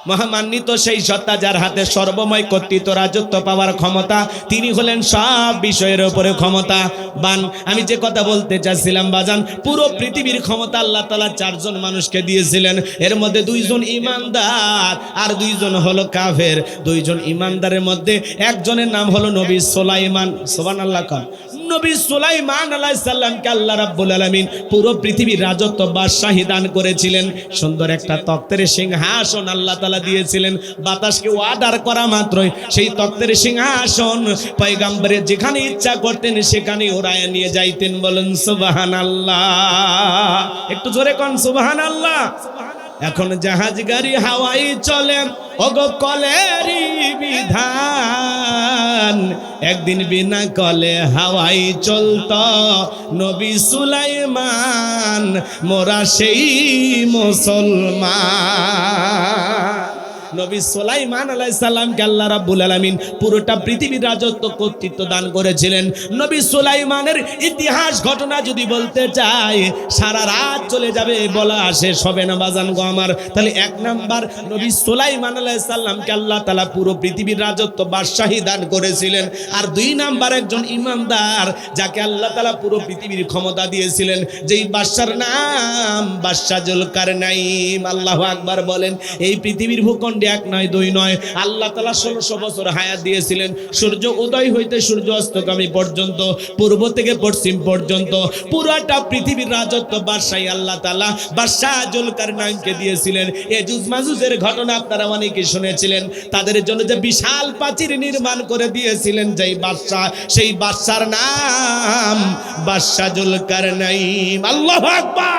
মহামান্বিত সেই সত্তা যার হাতে সর্বময় কর্তৃত্ব রাজত্ব পাওয়ার ক্ষমতা, তিনি হলেন সব বিষয়ের উপরে ক্ষমতাবান। আমি যে কথা বলতে চাচ্ছিলাম বাজান, পুরো পৃথিবীর ক্ষমতা আল্লাহ তাআলা চারজন মানুষকে দিয়েছিলেন। এর মধ্যে দুইজন ইমানদার আর দুইজন হলো কাফের। দুইজন ইমানদারের মধ্যে একজনের নাম হলো নবী সুলাইমান। সুবহানাল্লাহ। নবী সুলাইমান আলাইহিস সালামকে আল্লাহ রাব্বুল আলামিন পুরো পৃথিবীর রাজত্ব বাদশাহী দান করেছিলেন। সুন্দর একটা তক্তের সিংহাসন আল্লাহ তাআলা দিয়েছিলেন। বাতাসকে অর্ডার করা মাত্রই সেই তক্তের সিংহাসন পয়গম্বরের যেখানে ইচ্ছা করতেন সেখানে ওরায় নিয়ে যাইতেন। বলেন সুবহানাল্লাহ। একটু জোরে কোন সুবহানাল্লাহ। এখন জাহাজ গাড়ি হাওয়াই চলে, ওগো কলেরই বিধান। একদিন বিনা কলে হাওয়াই চলত নবী সুলাইমান, মোরা সেই মুসলমান। নবী সুলাইমান আলাইহিস সালামকে আল্লাহ রাব্বুল আলামিন পুরোটা পৃথিবীর রাজত্ব কর্তৃত্ব দান করেছিলেন। নবী সুলাইমানের ইতিহাস ঘটনা যদি বলতে চাই সারা রাত চলে যাবে, বলা শেষ হবে না বাজান গো আমার। তাহলে এক নাম্বার, নবী সুলাইমান আলাইহিস সালামকে আল্লাহ তাআলা পুরো পৃথিবীর রাজত্ব বাদশাহী দান করেছিলেন। আর দুই নাম্বার, একজন ইমানদার যাকে আল্লাহ তাআলা পুরো পৃথিবীর ক্ষমতা দিয়েছিলেন, যেই বাদশার নাম বাদশা জুলকারনাইন। আল্লাহু আকবার বলেন। এই পৃথিবীর ভূখণ্ড এক নয় দুই নয়, আল্লাহ তাআলা 1600 বছর হায়াত দিয়েছিলেন। সূর্য উদয় হইতে সূর্য অস্তগামী পর্যন্ত, পূর্ব থেকে পশ্চিম পর্যন্ত পুরোটা পৃথিবীর রাজত্ব বাদশাহী আল্লাহ তাআলা বাদশা জুলকারনাইনকে দিয়েছিলেন। এজুজ মাজুজের ঘটনা আপনারা অনেকে শুনেছিলেন। তাদের জন্য যে বিশাল প্রাচীর নির্মাণ করে দিয়েছিলেন যেই বাদশা, সেই বাদশার নাম বাদশা জুলকারনাইন। আল্লাহু আকবার।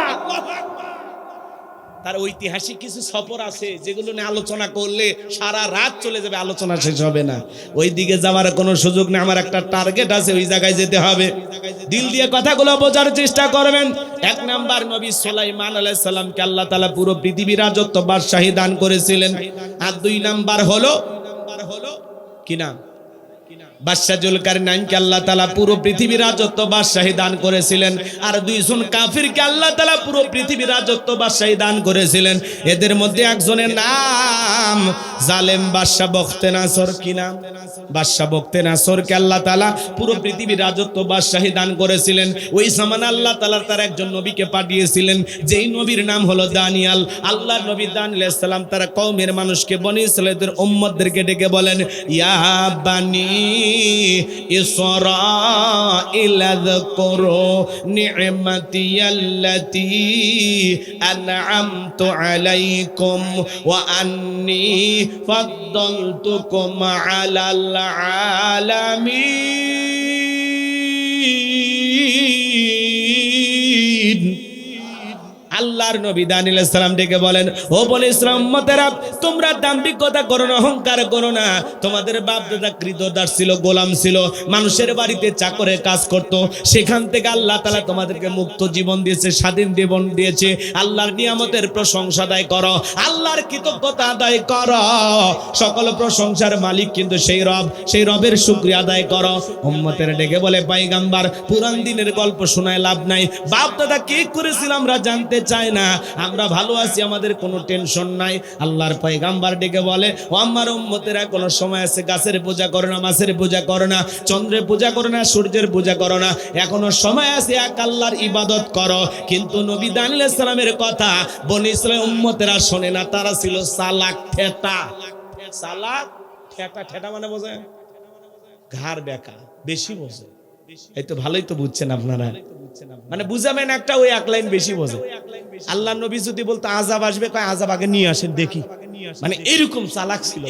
তার ঐতিহাসিক কিছু সফর আছে যেগুলো নিয়ে আলোচনা করলে সারা রাত চলে যাবে, আলোচনা শেষ হবে না। ওই দিকে যাওয়ার কোনো সুযোগ নেই। আমার একটা টার্গেট আছে, ওই জায়গায় যেতে হবে। দিল দিয়ে কথাগুলো বোঝার চেষ্টা করবেন। এক নাম্বার, নবী সুলাইমান আলাইহিস সালামকে আল্লাহ তাআলা পুরো পৃথিবীর রাজত্ব বাদশাহী দান করেছিলেন। আর দুই নাম্বার হলো কি নাম, বাদশা জুলকারনাইনকে আল্লাহ তাআলা পুরো পৃথিবীর রাজত্ব বাদশাহী দান করেছিলেন। আর দুইজন কাফিরকে আল্লাহ তাআলা পুরো পৃথিবীর রাজত্ব বাদশাহী দান করেছিলেন। এদের মধ্যে একজনের নাম জালেম বাদশা বখতেনাসর। কি নাম? বাদশা বখতেনাসরকে আল্লাহ তাআলা পুরো পৃথিবীর রাজত্ব বাদশাহী দান করেছিলেন। ওই জামানে আল্লাহ তাআলা তার একজন নবীকে পাঠিয়েছিলেন, যেই নবীর নাম হলো দানিয়াল। আল্লাহর নবী দানিয়াল আলাইহিস সালাম তার কওমের মানুষকে, বনি ইসরাঈলের উম্মতদেরকে ডেকে বলেন, ইয়া বানি ইসরাঈল আযকুরু নি'মাতিয়াল্লাতী আন'আমতু আলাইকুম ওয়া আন্নী ফাদ্দালতুকুম আলাল আলামিন। আল্লাহর নবী দানিয়াল আলাইহিস সালাম ডেকে বলেন, ও বলে ইসরাঈল উম্মতেরা, তোমরা দাম্ভিকতা করো না, অহংকার করো না। তোমাদের বাপ দাদা কৃতদাস ছিল, গোলাম ছিল, মানুষের বাড়িতে চাকরে কাজ করত। সেখান থেকে আল্লাহ তাআলা তোমাদেরকে মুক্ত জীবন দিয়েছে, স্বাধীন জীবন দিয়েছে। আল্লাহর নিয়ামতের প্রশংসা আদায় করো, আল্লাহর কৃতজ্ঞতা আদায় করো। সকল প্রশংসার মালিক কিন্তু সেই রব, সেই রবের শুকরিয়া আদায় করো। উম্মতের ডেকে বলে, পয়গম্বর, পুরান দিনের গল্প শোনায় লাভ নাই। বাপ দাদা কি করেছিল আমরা জানতে চাই না, আমরা ভালো আছি, আমাদের কোনো টেনশন নাই। আল্লাহর পয়গম্বর ডেকে বলে, ও আমার উম্মতেরা, কোনো সময় আছে গাছের পূজা করো না, মাছের পূজা করো না, চন্দ্রের পূজা করো না, সূর্যের পূজা করো না, এখনো সময় আছে, এক আল্লাহর ইবাদত করো। কিন্তু নবী দানিয়াল আলাইহিস সালামের কথা বনি ইসরাঈল উম্মতেরা শোনে না। তারা ছিল চালাক ঠেটা। চালাক ঠেটা, ঠেটা মানে বোঝে ঘাড় বেঁকা, বেশি বোঝে। এই তো ভালোই তো বুঝছেন আপনারা, মানে বুঝাবেন একটা, ওই এক লাইন বেশি বোঝে। আল্লাহ নবী যদি বলতো আযাব আসবে, কয় আযাব আগে নিয়ে আসেন দেখি, মানে এরকম চালাক ছিল।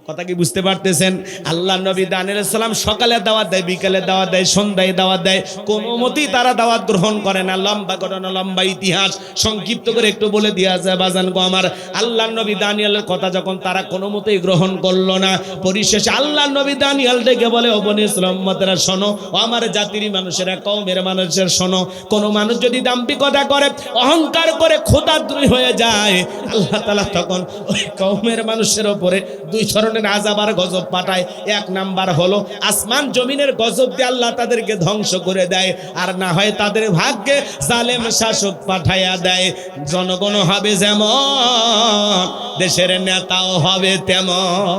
কথা কি বুঝতে পারতেছেন? আল্লাহ নবী দানিয়াল আলাইহিস সালাম সকালে দাওয়াত দেয়, বিকালে দাওয়াত দেয়, সন্ধ্যায় দাওয়াত দেয়, কোনো মতেই তারা দাওয়াত গ্রহণ করে না। লম্বা ঘটনা, লম্বা ইতিহাস, সংক্ষিপ্ত করে একটু বলে দেওয়া যায় বাজান গো আমার। আল্লাহ নবী দানিয়ালের কথা যখন তারা কোনো মতেই গ্রহণ করলো না, পরিশেষে আল্লাহ নবী দানিয়াল ডেকে বলে, ও বনি ইসরাঈল উম্মতেরা শোনো, ও আমার জাতির মানুষেরা, কওমের মানুষের শোনো, কোনো মানুষ যদি দাম্ভিকতা করে, অহংকার করে, খোদাদ্রোহী হয়ে যায়, আল্লাহ তাআলা তখন ওই কওমের মানুষের উপরে দুই ধরনের ধরনের আযাব আর গজব পাঠায়। এক নাম্বার হলো আসমান জমিনের গজব দিয়ে আল্লাহ তাদেরকে ধ্বংস করে দেয়, আর না হয় তাদের ভাগ্যে জালেম শাসক পাঠাইয়া দেয়। জনগণ হবে যেমন, দেশের নেতাও হবে তেমন।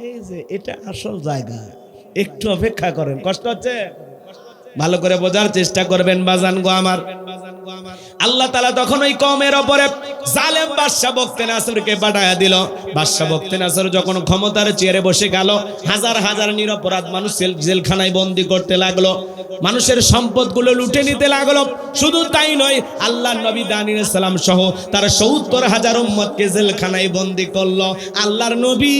এই যে এটা আসল জায়গা, একটু অপেক্ষা করেন। কষ্ট হচ্ছে? ভালো করে বোঝার চেষ্টা করবেন বাজান গো আমার। আল্লাহ তাআলা তখন ওই কওমের উপরে জালেম বাদশা বখতে নাসরকে পাঠায়া দিল। বাদশা বখতে নাসর যখন ক্ষমতার চেয়ারে বসে গেল, হাজার হাজার নিরপরাধ মানুষ জেলখানায় বন্দী করতে লাগলো, মানুষের সম্পদগুলো লুটে নিতে লাগলো। শুধু তাই নয়, আল্লাহর নবী দানিয়েল আলাইহিস সালাম সহ তার ৭০,০০০ উম্মতকে জেলখানায় বন্দী করলো। আল্লাহর নবী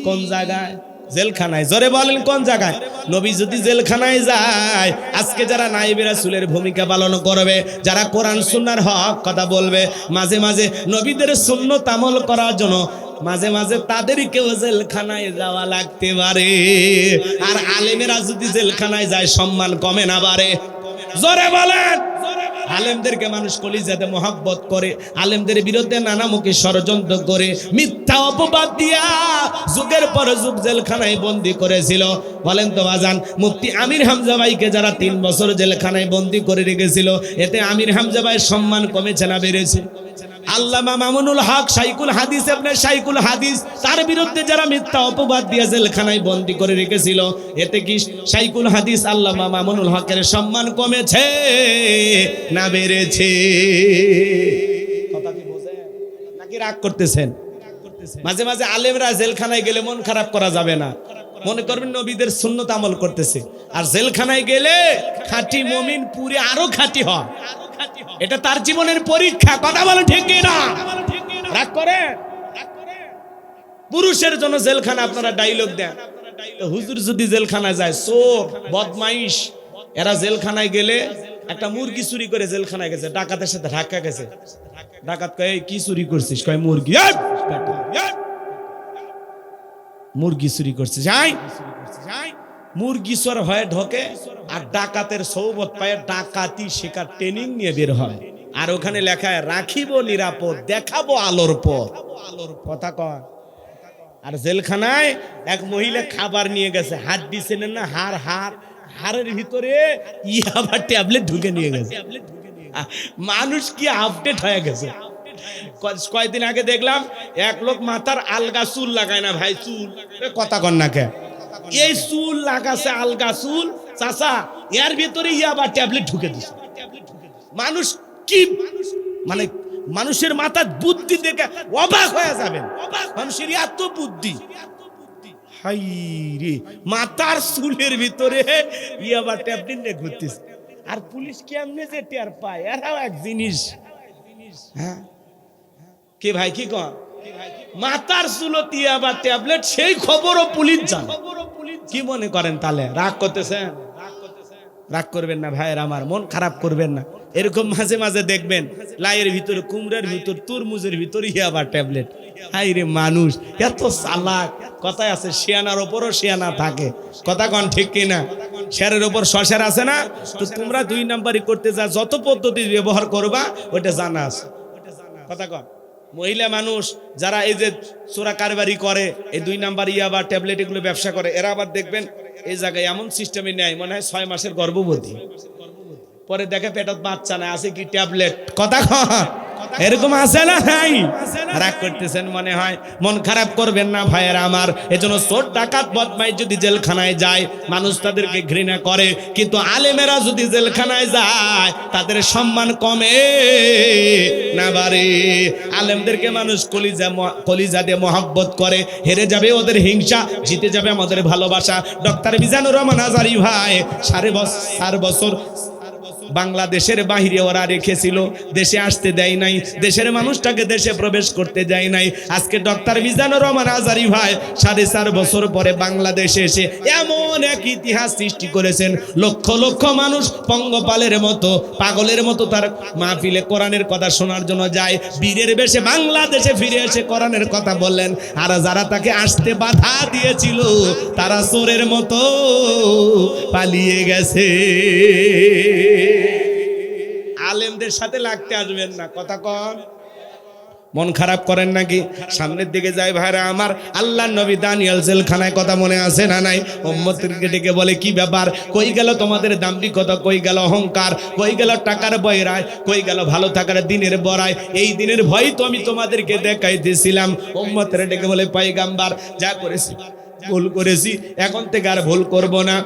কোন জায়গায়? জেলখানায়। জোরে বলেন কোন জায়গায়? নবী যদি জেলখানায় যায়, আজকে যারা নায়েবে রাসূলের ভূমিকা পালন করবে, যারা কোরআন সুন্নাহর হক কথা বলবে, মাঝে মাঝে নবীদের সুন্নাত আমল করার জন্য মাঝে মাঝে তাদেরকেও জেলখানায় যাওয়া লাগতে পারে। আর আলেমেরা যদি জেলখানায় যায়, সম্মান কমে না বাড়ে? জোরে বলেন। আলেমদেরকে মানুষ কলিজাতে মহব্বত করে, আলেমদের বিরুদ্ধে নানামুখী ষড়যন্ত্র করে, মিথ্যা অপবাদ দিয়া যুগের পর যুগ জেলখানায় বন্দী করেছিল। বলেন তো বাজান, মুফতি আমির হামজা ভাইকে যারা 3 বছর জেলখানায় বন্দী করে রেখেছিল, এতে আমির হামজা ভাইয়ের সম্মান কমেছে না বেড়েছে? আল্লামা মামুনুল হক শাইখুল হাদিস ইবনে শাইখুল হাদিস, তার বিরুদ্ধে যারা মিথ্যা অপবাদ দিয়ে জেলখানায় বন্দী করে রেখেছিল, এতে কি শাইখুল হাদিস আল্লামা মামুনুল হকের সম্মান কমেছে না বেড়েছে? কথা কি বোঝেন নাকি রাগ করতেছেন? মাঝে মাঝে আলেমরা জেলখানায় গেলে মন খারাপ করা যাবে না। মনে করবেন নবীদের সুন্নাত আমল করতেছে, আর জেলখানায় গেলে খাঁটি মুমিন পুরে আরো খাঁটি হয়। এটা তার জীবনের পরীক্ষা। কথা বলেন ঠিক কি না? রাগ করে? পুরুষের জন্য জেলখানা আপনারা ডায়লগ দেন, হুজুর যদি জেলখানায় যায়, চোর বদমাইশ, এরা জেলখানায় গেলে একটা মুরগি চুরি করে জেলখানায় গেছে, ডাকাতের সাথে ধাক্কা গেছে। ডাকাত কয় কি চুরি করছিস? কয় মুরগি। মুরগি চুরি করছিস? যাই মুরগি চোর হয়ে ঢোকে, আর ডাকাতের সৌবত পায়ে ডাকাতি শেখার ট্রেনিং নিয়ে বের হয়। আর ওখানে লেখায় রাখিব নিরাপদ, দেখাবো আলোর পথ। কথা কয়। আর জেলখানায় এক মহিলা খাবার নিয়ে গেছে, হাড্ডি চেনেন না, হাড়ের ভিতরে ইয়াবা ট্যাবলেট ঢুকে নিয়ে গেছে। মানুষ কি আপডেট হয়ে গেছে। কয়েকদিন আগে দেখলাম এক লোক মাথার আলগা চুল লাগায় না ভাই, চুল কথা কন না কে, এই চুল লাগাছে আলগা চুল, চাচা এর ভিতরে ইয়াবা ট্যাবলেট ঢুকে দিছে। মানুষ কি মানে মানুষের মাথার বুদ্ধি দেখে অবাক হয়ে যাবেন। মানুষের এত বুদ্ধি, হাই রে, মাথার চুলের ভিতরে ইয়াবা ট্যাবলেট নিয়ে ঘুরতেছে। আর পুলিশ কেমনে যে টের পায়, এরাও এক জিনিস। হ্যাঁ কে ভাই কি কন? মাথার চুলতে ইয়াবা ট্যাবলেট, সেই খবরও পুলিশ জানে। কি মনে করেন তাহলে? রাগ করতেছেন? রাগ করবেন না ভাইয়ের আমার, মন খারাপ করবেন না। এরকম মাঝে মাঝে দেখবেন লাইয়ের ভিতরে, কুমড়ার ভিতর, তরমুজের ভিতরে ইয়াবা ট্যাবলেট। হাই রে, মানুষ এত চালাক। কথায় আছে শিয়ানার ওপরও শিয়ানা থাকে। কথা কন ঠিক কিনা? শেরের ওপর শশের আছে না? তো তোমরা 2 নাম্বারই করতে যা যত পদ্ধতি ব্যবহার করবা ওইটা জানা আছে। কথা কন। মহিলা মানুষ যারা এই যে চোরা কারবারি করে, এই 2 নাম্বার ইয়াবা ট্যাবলেট এগুলো ব্যবসা করে, এরা আবার দেখবেন এই জায়গায় এমন সিস্টেমে নেয়, মনে হয় 6 মাসের গর্ভবতী, পরে দেখে পেটত বাচ্চা না, আছে কি ট্যাবলেট। কথা কন। এরকম আছে না? নাই। রাগ করতেছেন মনে হয়, মন খারাপ করবেন না ভাইয়ের আমার। এজন্য চোর ডাকাত বদমাইশ যদি জেলখানায় যায়, মানুষ তাদেরকে ঘৃণা করে, কিন্তু আলেমেরা যদি জেলখানায় যায়, তাদের সম্মান কমে না বাড়ে। আলেমদেরকে মানুষ কলিজা দিয়ে মহব্বত করে। হেরে যাবে ওদের হিংসা, জিতে যাবে আমাদের ভালোবাসা। ডক্টর মিজানুর রহমান আজারি ভাই 4.5 বছর বাংলাদেশের বাহিরে ওরা রেখেছিল, দেশে আসতে দেয় নাই, দেশের মানুষটাকে দেশে প্রবেশ করতে দেয় নাই। আজকে ডক্টর মিজানুর রহমান আজারি ভাই 4.5 বছর পরে বাংলাদেশে এসে এমন এক ইতিহাস সৃষ্টি করেছেন। লক্ষ লক্ষ মানুষ পঙ্গপালের মতো, পাগলের মতো তার মাহফিলে কোরআনের কথা শোনার জন্য যায়। বীরের বেশে বাংলাদেশে ফিরে এসে কোরআনের কথা বললেন। আর যারা তাকে আসতে বাধা দিয়েছিল, তারা চোরের মতো পালিয়ে গেছে। আলেমদের সাথে লাগতে আসবেন না। কথা কন। মন খারাপ করেন নাকি? সামনের দিকে যায় ভাইরা আমার, আল্লাহর নবী দানিয়েল জেলখানায়, কথা মনে আছে না নাই? উম্মতকে ডেকে বলে, কি ব্যাপার, কই গেল তোমাদের দাম্ভিকতা, কই গেল অহংকার, কই গেল টাকার বয়রায়, কই গেল ভালো থাকার দিনের বড়ায়? এই দিনের ভয় তো আমি তোমাদেরকে দেখাই দিয়েছিলাম। উম্মতরে ডেকে বলে, পয়গাম্বার যা করেছি ভুল করেছি, এখন থেকে আর ভুল করব না,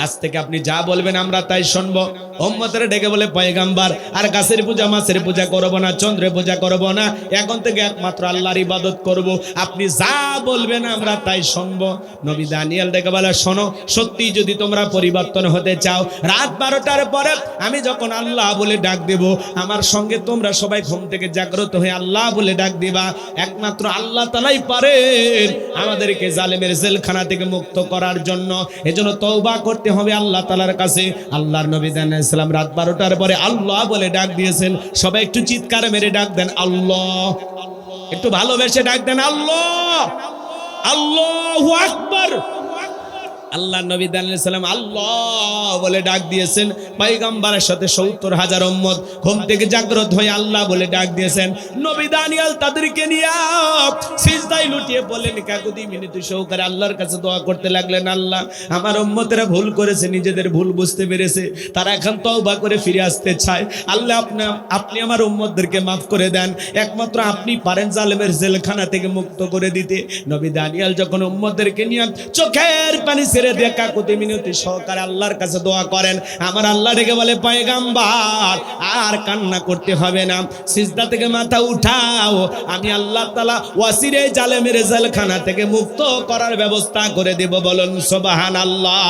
আজ থেকে আপনি যা বলবেন আমরা তাই শুনবো। উম্মতরে ডেকে বলে, পয়গাম্বার আর গাছের পূজা মাছের পূজা করব না, চন্দ্রের পূজা করব না, এখন থেকে একমাত্র আল্লাহর ইবাদত করব, আপনি যা বলবেন আমরা তাই শুনবো। নবী দানিয়েল ডেকে বলে, শোনো, সত্যি যদি তোমরা পরিবর্তন হতে চাও, রাত 12টার পরে আমি যখন আল্লাহ বলে ডাক দেব, আমার সঙ্গে তোমরা সবাই ঘুম থেকে জাগ্রত হয়ে আল্লাহ বলে ডাক দিবা। একমাত্র আল্লাহ তাআলাই পারেন আমাদেরকে জালেমের জেলখানা থেকে মুক্ত করার জন্য। এজন্য তওবা করতে হবে আল্লাহ তাআলার কাছে। আল্লাহর নবী সাল্লাল্লাহু রাত 12টার পরে আল্লাহ বলে ডাক দিয়েছেন। সবাই একটু চিৎকার মেরে ডাক দেন আল্লাহ, একটু ভালোবেসে ডাক দেন আল্লাহ, আল্লাহু আকবার। আল্লাহ নবী দানিয়েল সালাম আল্লাহ বলে ডাক দিয়েছেন। পয়গম্বরের সাথে 70,000 উম্মত ঘুম থেকে জাগ্রত হয়ে আল্লাহ বলে ডাক দিয়েছেন। নবী দানিয়েল তাদেরকে নিয়ে সিজদায় লুটিয়ে বললেন, কাকুতি মিনতি সহকারে আল্লাহর কাছে দোয়া করতে লাগলেন, আল্লাহ আমার উম্মতেরা ভুল করেছে, নিজেদের ভুল বুঝতে পেরেছে, তারা এখন তওবা করে ফিরে আসতে চায়। আল্লাহ আপনি আমার উম্মতদেরকে মাফ করে দেন, একমাত্র আপনি পারেন জালেমের জেলখানা থেকে মুক্ত করে দিতে। নবী দানিয়েল যখন উম্মতদেরকে নিয়ে চোখের পানি ছেড়ে দিয়ে কাকুতি মিনতি সহকারে আল্লাহর কাছে দোয়া করেন, আমার আল্লাহ ডেকে বলে, পয়গম্বর আর কান্না করতে হবে না, সিজদা থেকে মাথা উঠাও, আমি আল্লাহ তাআলা ওয়াসিরে জালেমের জেলখানা থেকে মুক্ত করার ব্যবস্থা করে দেব। বলুন সুবহানাল্লাহ।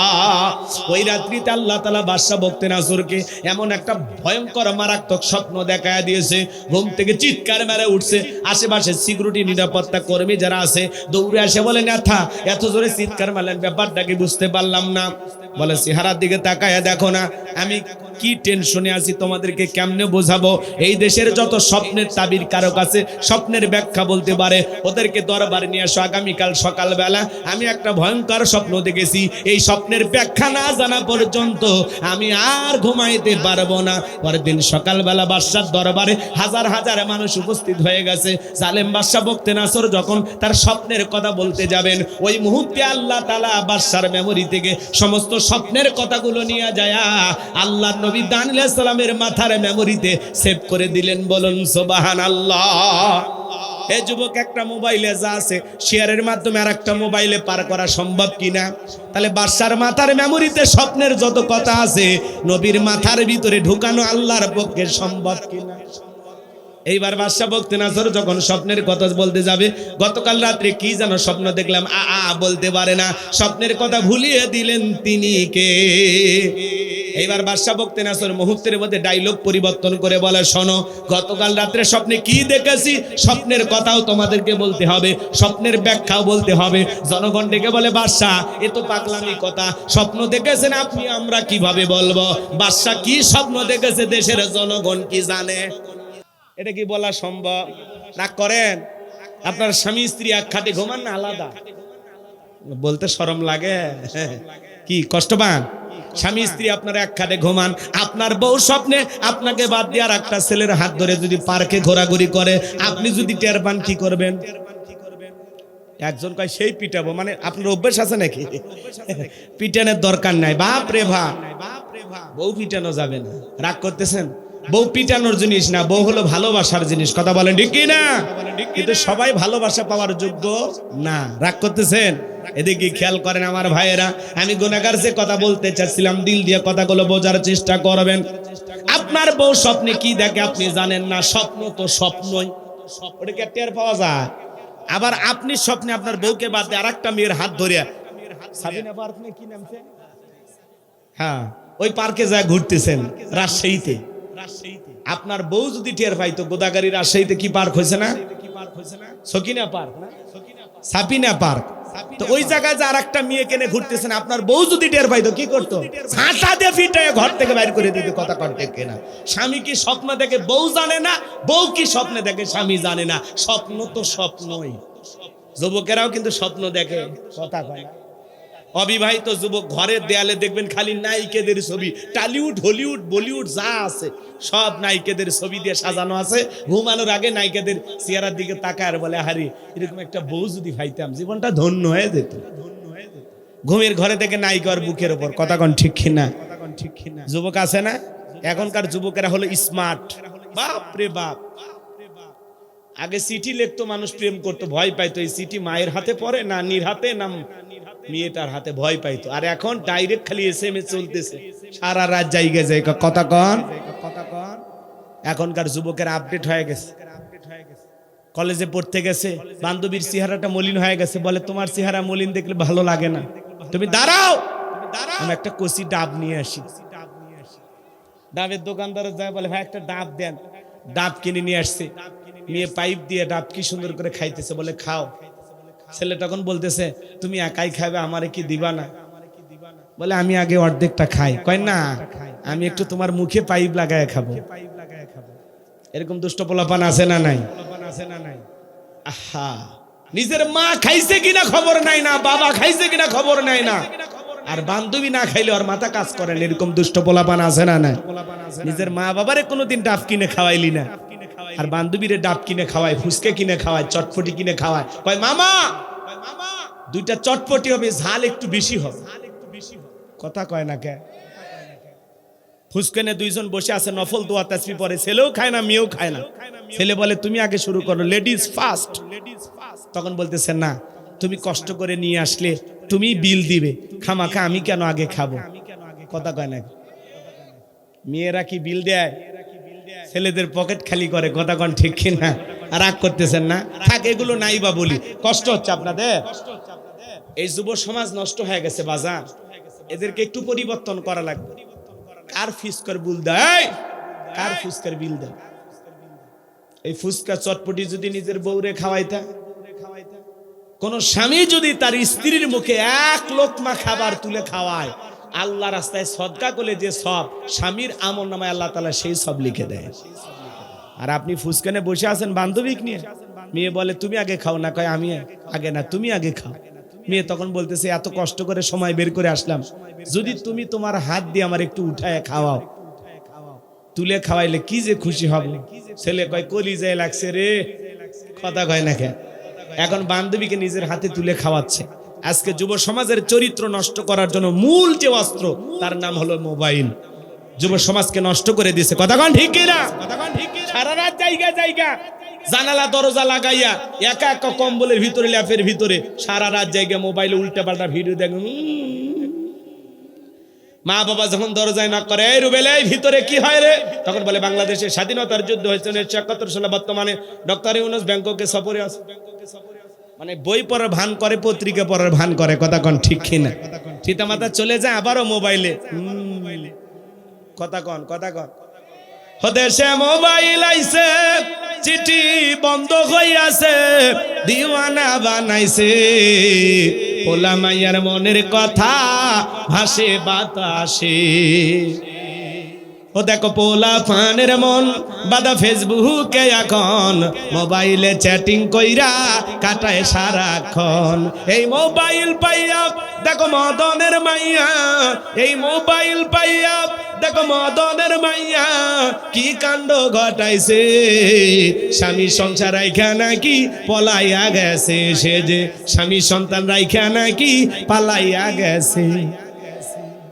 ওই রাত্রিতে আল্লাহ তাআলা বাদশা বখতিয়ানাসরকে এমন একটা ভয়ঙ্কর মারাত্মক স্বপ্ন দেখায় দিয়েছে, ঘুম থেকে চিৎকার মেরে উঠছে। আশেপাশে সিকিউরিটি নিরাপত্তা কর্মী যারা আছে দৌড়ে আসে, বলে, নেতা এত জোরে চিৎকার মারলেন, ব্যাপারটা কি বুঝতে পারলাম না। বলে, চেহারার দিকে তাকায় দেখো না আমি কি টেনশনে আছি, তোমাদেরকে কেমনে বোঝাবো। এই দেশের যত স্বপ্নের তাবির কারক আছে, স্বপ্নের ব্যাখ্যা বলতে পারে, ওদেরকে দরবারে নিয়ে আসো। আগামীকাল সকালবেলা আমি একটা ভয়ঙ্কর স্বপ্ন দেখেছি, এই স্বপ্নের ব্যাখ্যা না জানা পর্যন্ত আমি আর ঘুমাইতে পারবো না। পরের দিন সকালবেলা বাদশার দরবারে হাজার হাজার মানুষ উপস্থিত হয়ে গেছে। জালেম বাদশা বখতিয়ানাসর যখন তার স্বপ্নের কথা বলতে যাবেন, ওই মুহূর্তে আল্লাহ তাআলা বাদশার মেমোরি থেকে সমস্ত স্বপ্নের কথাগুলো নিয়ে যায় আল্লাহ নবী দানিয়েল সালামের মাথার মেমোরিতে সেভ করে দিলেন। বলুন সুবহানাল্লাহ। এই যুবক, একটা মোবাইলে যা আছে শেয়ারের মাধ্যমে আর একটা মোবাইলে পার করা সম্ভব কিনা? তাহলে বাদশার মাথার মেমোরিতে স্বপ্নের যত কথা আছে নবীর মাথার ভিতরে ঢুকানো আল্লাহর পক্ষে সম্ভব কিনা? এইবার বাদশা বখতিয়ানাসর যখন স্বপ্নের কথা বলতে যাবে, গতকাল রাত্রে কি যেন স্বপ্ন দেখলাম বলতে পারে না, স্বপ্নের কথা ভুলিয়ে দিলেন তিনি কে। এইবার বাদশা বখতিয়ানাসর মুহূর্তের মধ্যে ডায়লগ পরিবর্তন করে বলে, শোনো, গতকাল রাত্রে স্বপ্নে কি দেখেছি, স্বপ্নের কথাও তোমাদেরকে বলতে হবে, স্বপ্নের ব্যাখ্যাও বলতে হবে। জনগণ ডেকে বলে, বাদশা এ তো পাগলামি কথা, স্বপ্ন দেখেছেন আপনি, আমরা কিভাবে বলবো? বাদশা কি স্বপ্ন দেখেছে দেশের জনগণ কি জানে? এটা কি বলা সম্ভব? রাগ করেন? আপনার স্বামী স্ত্রী এক খাটে ঘুমান না আলাদা? বলতে শরম লাগে, কি কষ্ট পান? স্বামী স্ত্রী আপনারা এক খাটে ঘুমান, আপনার বউ স্বপ্নে আপনাকে বাদ দিয়ে আর একটা ছেলের হাত ধরে যদি পার্কে ঘোরাঘুরি করে, আপনি যদি টের পান কি করবেন? একজন কয় সেই পিটাবো, মানে আপনার অভ্যাস আছে নাকি? পিটানোর দরকার নাই, বাপ রে বাপ, বউ পিটানো যাবে না। রাগ করতেছেন? বউ পিটানোর জিনিস না, বউ হলো ভালোবাসার জিনিস। কথা বলেন ঠিক কি না? কিন্তু সবাই ভালোবাসা পাওয়ার যোগ্য না। রাগ করতেছেন? এদিকে খেয়াল করেন আমার ভাইয়েরা, আমি গুনাহগার যে কথা বলতে চাচ্ছিলাম, দিল দিয়ে কথাগুলো বোঝার চেষ্টা করবেন। আপনার বউ স্বপ্নে কি দেখে আপনি জানেন না, স্বপ্ন তো স্বপ্নই, ওটাকে টের পাওয়া যায়। আবার আপনি স্বপ্নে আপনার বউকে বাদ দিয়ে আরেকটা মেয়ের হাত ধরিয়া, সাবিনা পার্ক না কি নামছে, হ্যাঁ ওই পার্কে যায় ঘুরতেছেন রাজশাহীতে, আপনার বউ যদি টের পাইতো, গোদাগাড়ি রাজশাহীতে কি পার্ক হয়েছে না, সকিনা পার্ক না, সাপিনা পার্ক, তো ওই জায়গায় যে আরেকটা মেয়ে কেনে ঘুরতেছেন, আপনার বউ যদি টের পাইতো কি করতো? ছাঁটা দিয়ে ফিটায় ঘর থেকে বাইর করে দিত। কথা কন্টে কেনা, স্বামী কি স্বপ্ন দেখে বউ জানে না, বউ কি স্বপ্নে দেখে স্বামী জানে না। স্বপ্ন তো স্বপ্নই, যুবকেরাও কিন্তু স্বপ্ন দেখে, কথা কয় না। অবিবাহিত যুবক ঘরের দেয়ালে দেখবেন খালি নায়িকাদের ছবি, টলিউড হলিউড বলিউড যা আছে সব নায়িকাদের ছবি দিয়ে সাজানো আছে। ঘুমানোর আগে নায়িকাদের চেহারার দিকে তাকায় আর বলে, আরে এরকম একটা বউ যদি পাইতাম জীবনটা ধন্য হয়ে যেত। ঘুমের ঘরে থেকে নায়িকার বুকের ওপর, কথা কোন ঠিক কিনা? যুবক আছে না, এখনকার যুবকেরা হলো স্মার্ট, বাপ রে বাপ। আগে চিঠি লিখতো মানুষ, প্রেম করতো, ভয় পাইতো, এই চিঠি মায়ের হাতে পড়ে না নির হাতে না মেয়েটার হাতে, ভয় পাইতো। আর এখন ডাইরেক্ট খালি এসএমএস চলতেছে, সারা রাত জায়গা জায়গা, কথা কন। এখনকার যুবকের আপডেট হয়ে গেছে। কলেজে পড়তে গেছে, বান্ধবীর চেহারাটা মলিন হয়ে গেছে, বলে তোমার চেহারা মলিন দেখলে ভালো লাগে না, তুমি দাঁড়াও আমি একটা কচি ডাব নিয়ে আসি। ডাবের দোকানদার যায়, বলে ভাই একটা ডাব দেন। ডাব কিনে নিয়ে আসছে, মেয়ে পাইপ দিয়ে ডাব কি সুন্দর করে খাইতেছে, বলে খাও। ছেলে তখন বলতেছে, তুমি একাই খাবে, আমারে কি দিবা না? বলে আমি আগে অর্ধেকটা খাই। কয় না, আমি একটু তোমার মুখে পাইপ লাগায় খাবো। এরকম দুষ্ট পোলাপান আছে না নাই? আহা, নিজের মা খাইছে কিনা খবর নাই না, বাবা খাইছে কিনা খবর নাই না, আর বান্ধবী না খাইলে ওর মাথা কাজ করে না। এরকম দুষ্ট পোলাপান আছে না নাই? নিজের মা বাবারে কোনোদিন ডাব কিনে খাওয়াইলি না, আর বান্ধবীরে ডাব কিনে খাওয়ায়, ফুসকে কিনে খাওয়ায়, চটপটি কিনে খাওয়ায়। কয় মামা দুইটা চটপটি হবে, ঝাল একটু বেশি হবে, কথা কয় না কে? ফুসকেনে দুইজন বসে আছে, নফল দোয়া তাসবিহ পড়ে, ছেলেও খায় না মেয়েও খায় না। ছেলে বলে তুমি আগে শুরু করো, লেডিজ ফার্স্ট। তখন বলতেছে না, তুমি কষ্ট করে নিয়ে আসলে তুমি বিল দিবে, খামাখা আমি কেন আগে খাবো, কথা কয় না? মেয়েরা কি বিল দেয়? ছেলেদের পকেট খালি করে, কথা কন ঠিক কিনা? আর রাগ করতেছেন না, থাক এগুলো নাই বা বলি, কষ্ট হচ্ছে আপনাদের। এই যুব সমাজ নষ্ট হয়ে গেছে বাজার, এদেরকে একটু পরিবর্তন করা লাগবে। কার ফুসকার বিল দেয়, কার ফুসকার বিল দেয়? এই ফুসকা চটপটি যদি নিজের বউরে খাওয়াইতা, কোন স্বামী যদি তার স্ত্রীর মুখে এক লোকমা খাবার তুলে খাওয়ায়, আল্লাহ রাস্তায় সদকা করলে যে সব, স্বামীর আমলনামায় আল্লাহ তাআলা সেই সব লিখে দেয়। আর আপনি ফুসকানে বসে আছেন বান্ধবীক নিয়ে, মেয়ে বলে তুমি আগে খাও না, কয় আমি আগে না, তুমি আগে খাও। মেয়ে তখন বলতেছে এত কষ্ট করে সময় বের করে আসলাম, যদি তুমি তোমার হাত দিয়ে আমার একটু উঠায় খাওয়াও, তুলে খাওয়াইলে কি যে খুশি হবে। ছেলে কয় কলিজায় লাগছে রে, কথা কয় না কেন? এখন বান্ধবীকে নিজের হাতে তুলে খাওয়াচ্ছে। আজকে যুব সমাজের চরিত্র নষ্ট করার জন্য মূল যে অস্ত্র, তার নাম হলো মোবাইল, যুব সমাজকে নষ্ট করে দিয়েছে, কথা কন ঠিক কিনা? সারা রাত জায়গা জায়গা জানালা দরজা লাগাইয়া একা একা কম্বলের ভিতরে, ল্যাপের ভিতরে সারা রাত জায়গা মোবাইলে উল্টা পাল্টা ভিডিও দেখুন। মা বাবা যখন দরজায় নক করে, এই রুবেল এই ভিতরে কি হয় রে, তখন বলে বাংলাদেশের স্বাধীনতার যুদ্ধ হয়েছে 1971 সালে, বর্তমানে ডক্টর ইউনূস ব্যাংককে সফরে আছে। মানে বই পড়ার ভান করে, পত্রিকা পড়ার ভান করে, কথা কন ঠিক কিনা? চিতা মাথা চলে যায় আবারও মোবাইলে, কথা কন, কথা কন। দেশে মোবাইল আইছে, চিঠি বন্ধ হইয়াছে, দিওয়ানা বানাইছে, পোলা মাইয়ার মনের কথা ভাসে বাতাসে। ও দেখো পোলা ফানের মন বাদা ফেসবুকে, এখন মোবাইলে চ্যাটিং কইরা কাটায় সারাক্ষণ। এই মোবাইল পাইয়া দেখো মদনের মাইয়া, এই মোবাইল পাইয়া দেখো মদনের মাইয়া কি কাণ্ড ঘটাইছে। স্বামী সংসার রাইখা নাকি পলাইয়া গেছে, সে যে স্বামী সন্তান রাইখা নাকি পালাইয়া গেছে।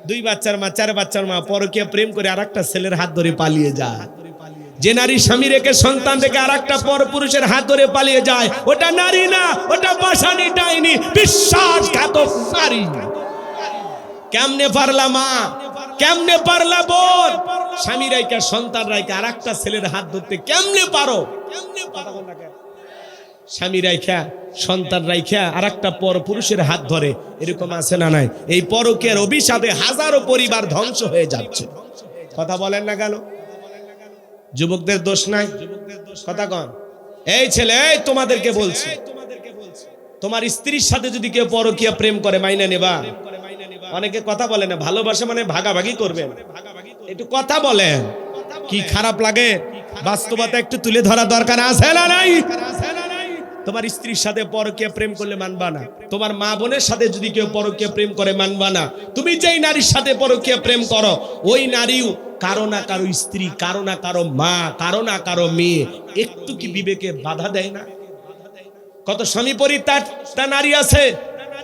2 বাচ্চার মা, 4 বাচ্চার মা পরকীয়া প্রেম করে আরেকটা ছেলের হাত ধরে পালিয়ে যায়। যে নারী স্বামী রেখে সন্তান রেখে আরেকটা পর পুরুষের হাত ধরে পালিয়ে যায়, ওটা নারী না, ওটা পাশানি ডাইনি, বিশ্বাসঘাতক নারী। কেমনে পারলা মা, কেমনে পারলা বোন, স্বামী রাইখা সন্তান রাইখা আরেকটা ছেলের হাত ধরতে কেমনে পারো? স্বামী রাইখা সন্তান রাইখা আরেকটা পর পুরুষের হাত ধরে, এরকম আছে না নাই? এই পরকীয়ার অভিশাপে হাজারো পরিবার ধ্বংস হয়ে যাচ্ছে, কথা বলেন না কেন? যুবকদের দোষ নাই, কথা কন। এই ছেলে, এই তোমাদেরকে বলছি, তোমার স্ত্রীর সাথে যদি কেউ পরকীয়া প্রেম করে মাইনা নেবা? অনেকে কথা বলে না, ভালোবাসা মানে ভাগাভাগি করবেন, একটু কথা বলেন, কি খারাপ লাগে? বাস্তবতা একটু তুলে ধরা দরকার আছে না নাই? তোমার স্ত্রীর সাথে পরকীয়া প্রেম করলে মানবা না, তোমার মা বোনের সাথে যদি কেউ পরকীয়া প্রেম করে মানবা না। তুমি যেই নারীর সাথে পরকীয়া প্রেম করো ওই নারীও কারো না কারো স্ত্রী, কারো না কারো মা, কারো না কারো মেয়ে। একটু কি বিবেকে বাধা দেয় না? কত স্বামী পরিত্যক্তা নারী আছে,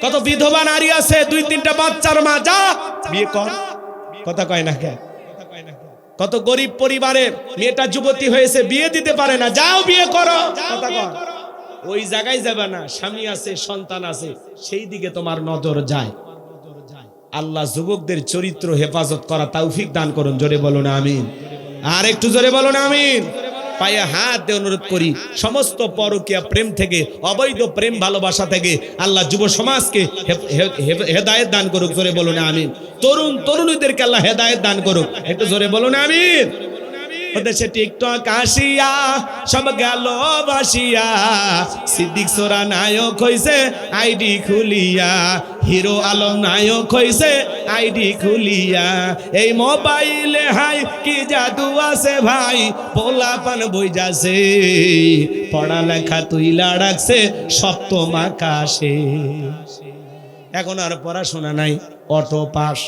কত বিধবা নারী আছে, 2-3টা বাচ্চার মা, যা বিয়ে কর, কথা কয় না কেন? কত গরিব পরিবারে মেয়েটা যুবতী হয়েছে, বিয়ে দিতে পারে না, যাও বিয়ে করো, কথা কয়। ওই জায়গায় যাবে না, স্বামী আছে, সন্তান আছে, সেই দিকে তোমার নজর যায়। আল্লাহ যুবকদের চরিত্র হেফাজত করা তৌফিক দান করুন, জোরে বলুন আমিন। আর একটু জোরে বলুন আমিন। পায়ে হাত দিয়ে অনুরোধ করি, সমস্ত পরকীয়া প্রেম থেকে, অবৈধ প্রেম ভালোবাসা থেকে আল্লাহ যুব সমাজকে হেদায়েত দান করুক, জোরে বলুন আমিন। তরুণ তরুণীদেরকে আল্লাহ হেদায়েত দান করুক, একটু জোরে বলুন আমিন। ওদেশে টিকটক আসিয়া সব গেল বাসিয়া, সিদ্দিক সোরা নায়ক হইছে আইডি খুলিয়া, হিরো আলম নায়ক হইছে আইডি খুলিয়া। এই মোবাইলে হাই কি জাদু আছে ভাই, পোলাপান বই যাচ্ছে, পড়ালেখা তুইলা রাখছে সপ্তম আকাশে। এখন আর পড়াশোনা নাই, অটো পাস।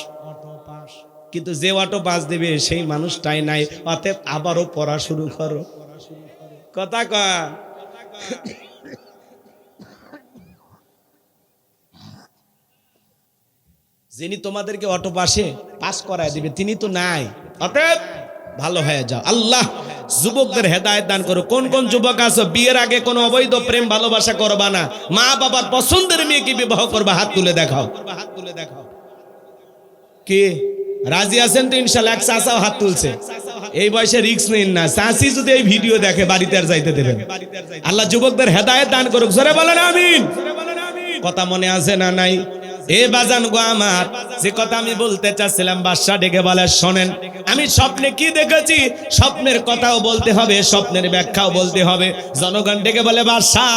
কিন্তু যে অটো পাস দেবে সেই মানুষটাই নাই, অতএব আবারও পড়া শুরু করো, কথা কয়। যিনি তোমাদেরকে অটো পাস করায় দিবে তিনি তো নাই, অতএব ভালো হয়ে যাও। আল্লাহ যুবকদের হেদায়েত দান করো। কোন কোন যুবক আছো বিয়ের আগে কোনো অবৈধ প্রেম ভালোবাসা করবা না, মা বাবার পছন্দের মেয়েকে বিবাহ করবা? হাত তুলে দেখাও, হাত তুলে দেখাও। কি রাজি আছেন তো? ইনশাআল্লাহ। এক চাচাও হাত তুলছে। এই বয়সে রিস্ক নেন না, চাচি যদি এই ভিডিও দেখে বাড়িতে আর যাইতে দেবেন। আল্লাহ যুবকদের হেদায়েত দান করুক, জোরে বলেন আমিন। কথা মনে আছে না নাই? এ বাজান গো আমার, যে কথা আমি বলতে চাচ্ছিলাম, বাদশা ডেকে বলে শোনেন, আমি স্বপ্নে কি দেখেছি স্বপ্নের কথাও বলতে হবে, স্বপ্নের ব্যাখ্যাও বলতে হবে। জনগণ ডেকে বলে বাদশা,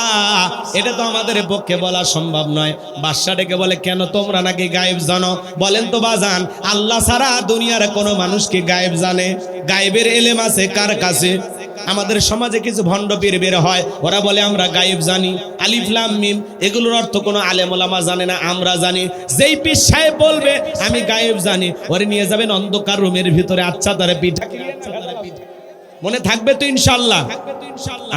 এটা তো আমাদের পক্ষে বলা সম্ভব নয়। বাদশা ডেকে বলে কেন, তোমরা নাকি গায়েব জানো? বলেন তো বাজান, আল্লাহ ছাড়া দুনিয়ার কোনো মানুষ কি গায়েব জানে? গায়েবের এলেম আছে কার কাছে? আমাদের সমাজে কিছু ভণ্ড পীর বের হয়, ওরা বলে আমরা গায়েব জানি, আলিফ লাম মিম, এগুলোর অর্থ কোনো আলেম ওলামা জানে না, আমরা জানি। যেই পীর সাহেব বলবে আমি গায়েব জানি, ওরে নিয়ে যাবেন অন্ধকার রুমের ভিতরে, আচ্ছা তারে পিঠা মনে থাকবে তো ইনশাআল্লাহ?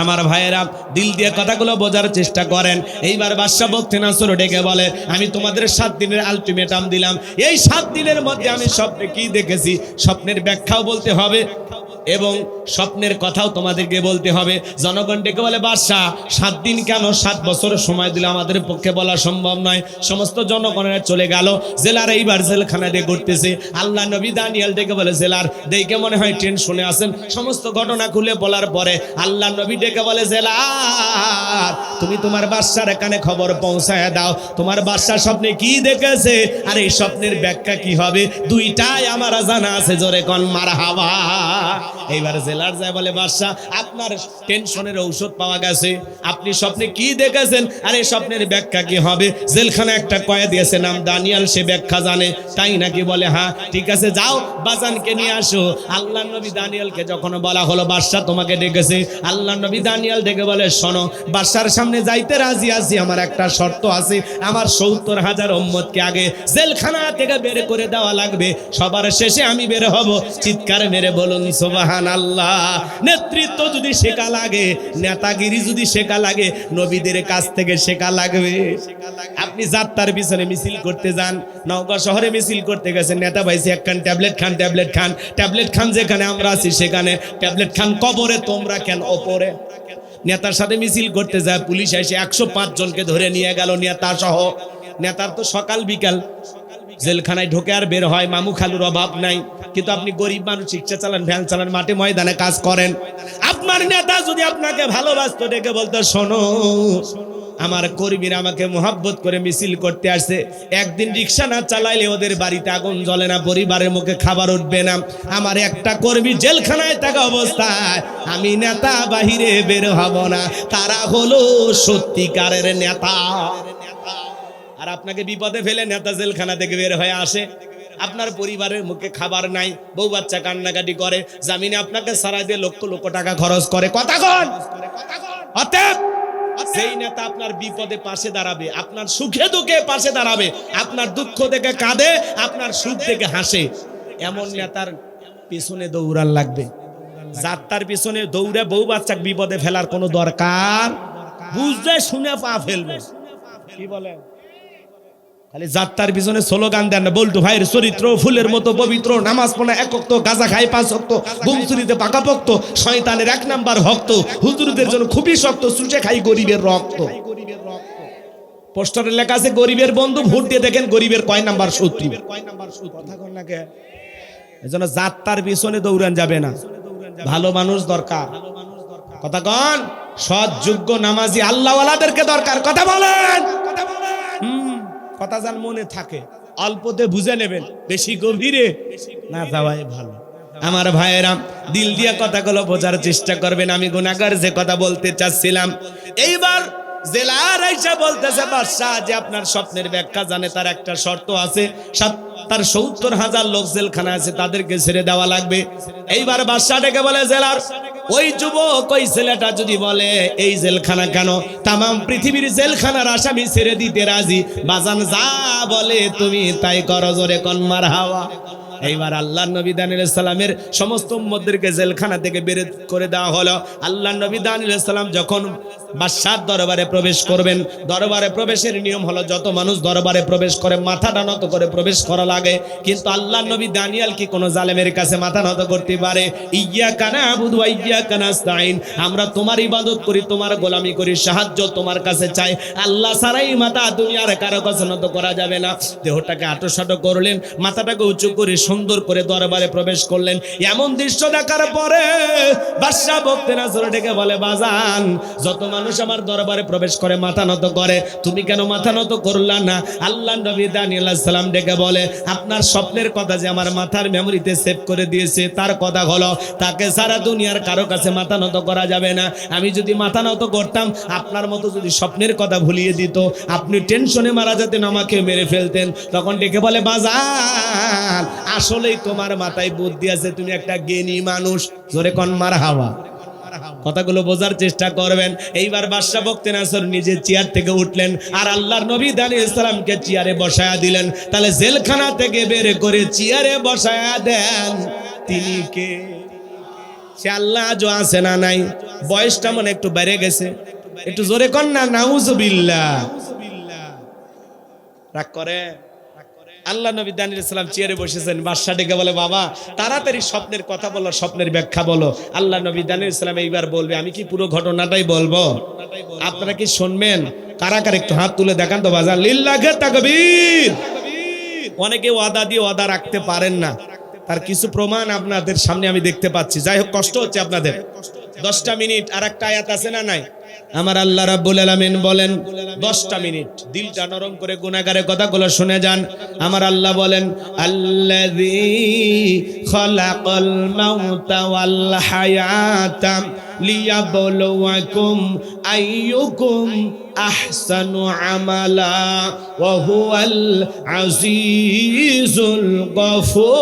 আমার ভাইয়েরা দিল দিয়ে কথাগুলো বোঝার চেষ্টা করেন। এইবার বাদশা বক্তে নাসর ডেকে বলে, আমি তোমাদের 7 দিনের আলটিমেটাম দিলাম, এই 7 দিনের মধ্যে আমি স্বপ্নে কি দেখেছি স্বপ্নের ব্যাখ্যাও বলতে হবে এবং স্বপ্নের কথাও তোমাদেরকে বলতে হবে। জনগণ ডেকে বলে বাদশা 7 দিন কেন, 7 বছর সময় দিলে আমাদের পক্ষে বলা সম্ভব নয়। সমস্ত জনগণেরা চলে গেল, জেলার এইবার জেলখানা দিয়ে ঘুরতেছে। আল্লাহ নবী দানিয়েল ডেকে বলে জেলার, দেখে মনে হয় টেনশনে আছেন। সমস্ত ঘটনা খুলে বলার পরে আল্লাহ নবী ডেকে বলে জেলার, তুমি তোমার বাদশার কানে খবর পৌঁছায় দাও, তোমার বাদশা স্বপ্নে কি দেখেছে আর এই স্বপ্নের ব্যাখ্যা কি হবে, দুইটাই আমার জানা আছে, জোরে কোন মারহাবা। এইবার জেলার যায় বলে বাদশা, আপনার টেনশনের ঔষধ পাওয়া গেছে, আপনি স্বপ্নে কি দেখেছেন আর এই স্বপ্নের ব্যাখ্যা কি হবে? জেলখানা একটা কয়েদি আছে নাম দানিয়াল, সে ব্যাখ্যা জানে, তাই নাকি? বলে হ্যাঁ ঠিক আছে, যাও বাজানকে নিয়ে আসো। আল্লাহ নবী দানিয়ালকে যখন বলা হলো বাদশা তোমাকে ডেকেছে, আল্লাহ নবী দানিয়াল ডেকে বলে শোনো, বাদশার সামনে যাইতে রাজি আছি, আমার একটা শর্ত আছে, আমার 70,000 উম্মতকে আগে জেলখানা থেকে বের করে দেওয়া লাগবে, সবার শেষে আমি বের হব। চিৎকার মেরে বলুন সুবহানাল্লাহ। নেতৃত্ব যদি শেখা লাগে, নেতাগিরি যদি শেখা লাগে, নবীদের কাছ থেকে শেখা লাগবে। আপনি যাত্রার পিছনে মিছিল করতে যান, নওগাঁ শহরে মিছিল করতে গেছেন, নেতা ভাইসি একখান ট্যাবলেট খান, ট্যাবলেট খান, ট্যাবলেট খান, যেখানে আমরা আছি সেখানে ট্যাবলেট খান, কবরে তোমরা কেন ওপরে? নেতার সাথে মিছিল করতে যায়, পুলিশ এসে 105 জনকে ধরে নিয়ে গেল, নেতা সহ। নেতার তো সকাল বিকাল জেলখানায় ঢোকে আর বের হয়, মামু খালুর অভাব নাই। কিন্তু আপনি গরিব মানুষ, রিক্সা চালান, ভ্যান চালান, মাঠে ময়দানে কাজ করেন। আপনার নেতা যদি আপনাকে ভালোবাসতো, ডেকে বলতো শোনো, আমার কর্মীরা আমাকে মোহাব্বত করে মিছিল করতে আসছে, একদিন রিক্সা না চালাইলে ওদের বাড়িতে আগুন জ্বলে না, পরিবারের মুখে খাবার উঠবে না। আমার একটা কর্মী জেলখানায় থাকা অবস্থায় আমি নেতা বাহিরে বের হব না, তারা হলো সত্যিকারের নেতা। আর আপনাকে বিপদে ফেলে নেতা জেলখানা থেকে বের হয়ে আসে, আপনার পরিবারের মুখে খাবার নাই, বউ বাচ্চা কান্নাকাটি করে, জামিনে আপনাকে সারা দিয়ে লক্ষ লক্ষ টাকা খরচ করে। কথা কন। অতএব সেই নেতা আপনার বিপদে পাশে দাঁড়াবে, আপনার সুখে দুঃখে পাশে দাঁড়াবে, আপনার দুঃখ দেখে কাঁদে, আপনার সুখ দেখে হাসে, এমন নেতার পিছনে দৌড়ান লাগবে। যাত্রার পিছনে দৌড়ে বউ বাচ্চা বিপদে ফেলার কোনো দরকার, বুঝতে শুনে পা ফেলবে। কি বলেন? খালি যাত্রার পিছনে স্লোগান দেন না। বল্টু ভাইয়ের চরিত্র ফুলের মতো পবিত্র, নামাজ পড়া এক ওয়াক্ত, গাঁজা খায় 5 ওয়াক্ত, বুমচুরিতে পাকাপোক্ত, শয়তানের 1 নাম্বার ভক্ত, হুজুরদের জন্য খুবই শক্ত, চুষে খাই গরিবের রক্ত। পোস্টারে লেখা আছে গরিবের বন্ধু, ভোট দিয়ে দেখেন গরিবের কয় নাম্বার শত্রু। কথা কন না কে? এজন্য যাত্রার পিছনে দৌড়ান যাবে না, ভালো মানুষ দরকার। কথা কন, সৎ যোগ্য নামাজি আল্লাহওয়ালাদেরকে দরকার। কথা বলেন, কথা যেন মনে থাকে, অল্পতে বুঝে নেবেন, বেশি গভীরে না যাওয়াই ভালো। আমার ভাইয়েরা, দিল দিয়ে কথাগুলো বোঝার চেষ্টা করবেন। আমি গুনাহগার যে কথা বলতে চাচ্ছিলাম, এইবার জেলার আইসা বলতেছে বাদশাহ যে আপনার স্বপ্নের ব্যাখ্যা জানে, তার একটা শর্ত আছে, তার 70,000 লোক জেলখানা আছে, তাদেরকে ছেড়ে দেওয়া লাগবে। এইবার বাদশাহ ডেকে বলে, জেলার ওই যুবক, ওই ছেলেটা যদি বলে এই জেলখানা কেন, তামাম পৃথিবীর জেলখানার আসামি ছেড়ে দিতে রাজি, বাজান যা বলে তুমি তাই করো, জোরে কোন মারহাবা। এইবার আল্লাহ নবী দানিয়েল আলাইহিস সালামের সমস্ত উম্মতদেরকে জেলখানা থেকে বের করে দেওয়া হলো। আল্লাহ নবী দানিয়েল আলাইহিস সালাম যখন বাদশার দরবারে প্রবেশ করবেন, দরবারে প্রবেশের নিয়ম হলো যত মানুষ দরবারে প্রবেশ করে মাথাটা নত করে প্রবেশ করা লাগে, কিন্তু আল্লাহ নবী দানিয়েল কি কোনো জালেমের কাছে মাথা নত করতে পারে? ইয়্যাকা না'বুদু ওয়া ইয়্যাকা নাস্তাঈন, আমরা তোমার ইবাদত করি, তোমার গোলামি করি, সাহায্য তোমার কাছে চাই, আল্লাহ ছাড়াই মাথা দুনিয়ার কারো কাছে নত করা যাবে না। দেহটাকে আঁটোসাঁটো করলেন, মাথাটাকে উঁচু করে সুন্দর করে দরবারে প্রবেশ করলেন। এমন দৃশ্য দেখার পরে বাদশা বক্তে নজর ডেকে বলে, বাজান যত মানুষ আমার দরবারে প্রবেশ করে মাথা নত করে, তুমি কেন মাথা নত করলা না? আল্লাহ নবী দানিয়েল আলাইহিস সালাম ডেকে বলে, আপনার স্বপ্নের কথা যে আমার মাথার মেমোরিতে সেভ করে দিয়েছে, তার কথা হলো তাকে সারা দুনিয়ার কারো কাছে মাথা নত করা যাবে না। আমি যদি মাথা নত করতাম, আপনার মতো যদি স্বপ্নের কথা ভুলিয়ে দিত, আপনি টেনশনে মারা যেতেন, আমাকে মেরে ফেলতেন। তখন ডেকে বলে, বাজান আসলেই তোমার মাথায় বুদ্ধি আছে, তুমি একটা জ্ঞানী মানুষ, জোরে কোন মারহাবা। কথাগুলো বোঝার চেষ্টা করবেন। এইবার বাদশা বক্তে নজর নিজে চেয়ার থেকে উঠলেন, আর আল্লাহর নবী দানিয়েল আলাইহিস সালামকে চেয়ারে বসায়া দিলেন। তাহলে জেলখানা থেকে বের করে চেয়ারে বসায়া দেন, তিনি কে? সে আল্লাহ আজও আছে না নাই? বয়সটা মনে একটু বেড়ে গেছে, একটু জোরে কর না নাউজুবিল্লাহ। রাগ করে? আল্লাহ নবী দানিয়েল আলাইহিস সালাম চেয়ারে বসেছেন, বাদশা ডেকে বলে, বাবা তাড়াতাড়ি স্বপ্নের কথা বলো, স্বপ্নের ব্যাখ্যা বলো। আল্লাহ নবী দানিয়েল আলাইহিস সালাম এইবার বলবে, আমি কি পুরো ঘটনাটাই বলবো? আপনারা কি শুনবেন? কারা কারা একটু হাত তুলে দেখান তো বাজার, লিল্লাহে তাকবীর। অনেকে ওয়াদা দিয়ে ওয়াদা রাখতে পারেন না, তার কিছু প্রমাণ আপনাদের সামনে আমি দেখতে পাচ্ছি। যাই হোক, কষ্ট হচ্ছে আপনাদের। 10টা মিনিট আর একটা আয়াত আছে না নাই? আমার আল্লাহ রাব্বুল আলামিন বলেন 10টা মিনিট দিলটা নরম করে গুনাহগারের কথাগুলো শুনে যান। আমার আল্লাহ বলেন, আল্লাযী খালাকাল মাউতা ওয়াল হায়াতা লিয়াবলুয়াকুম আইয়ুকুম আহসানু আমালা ওয়া হুয়াল আজিজুল গফুর।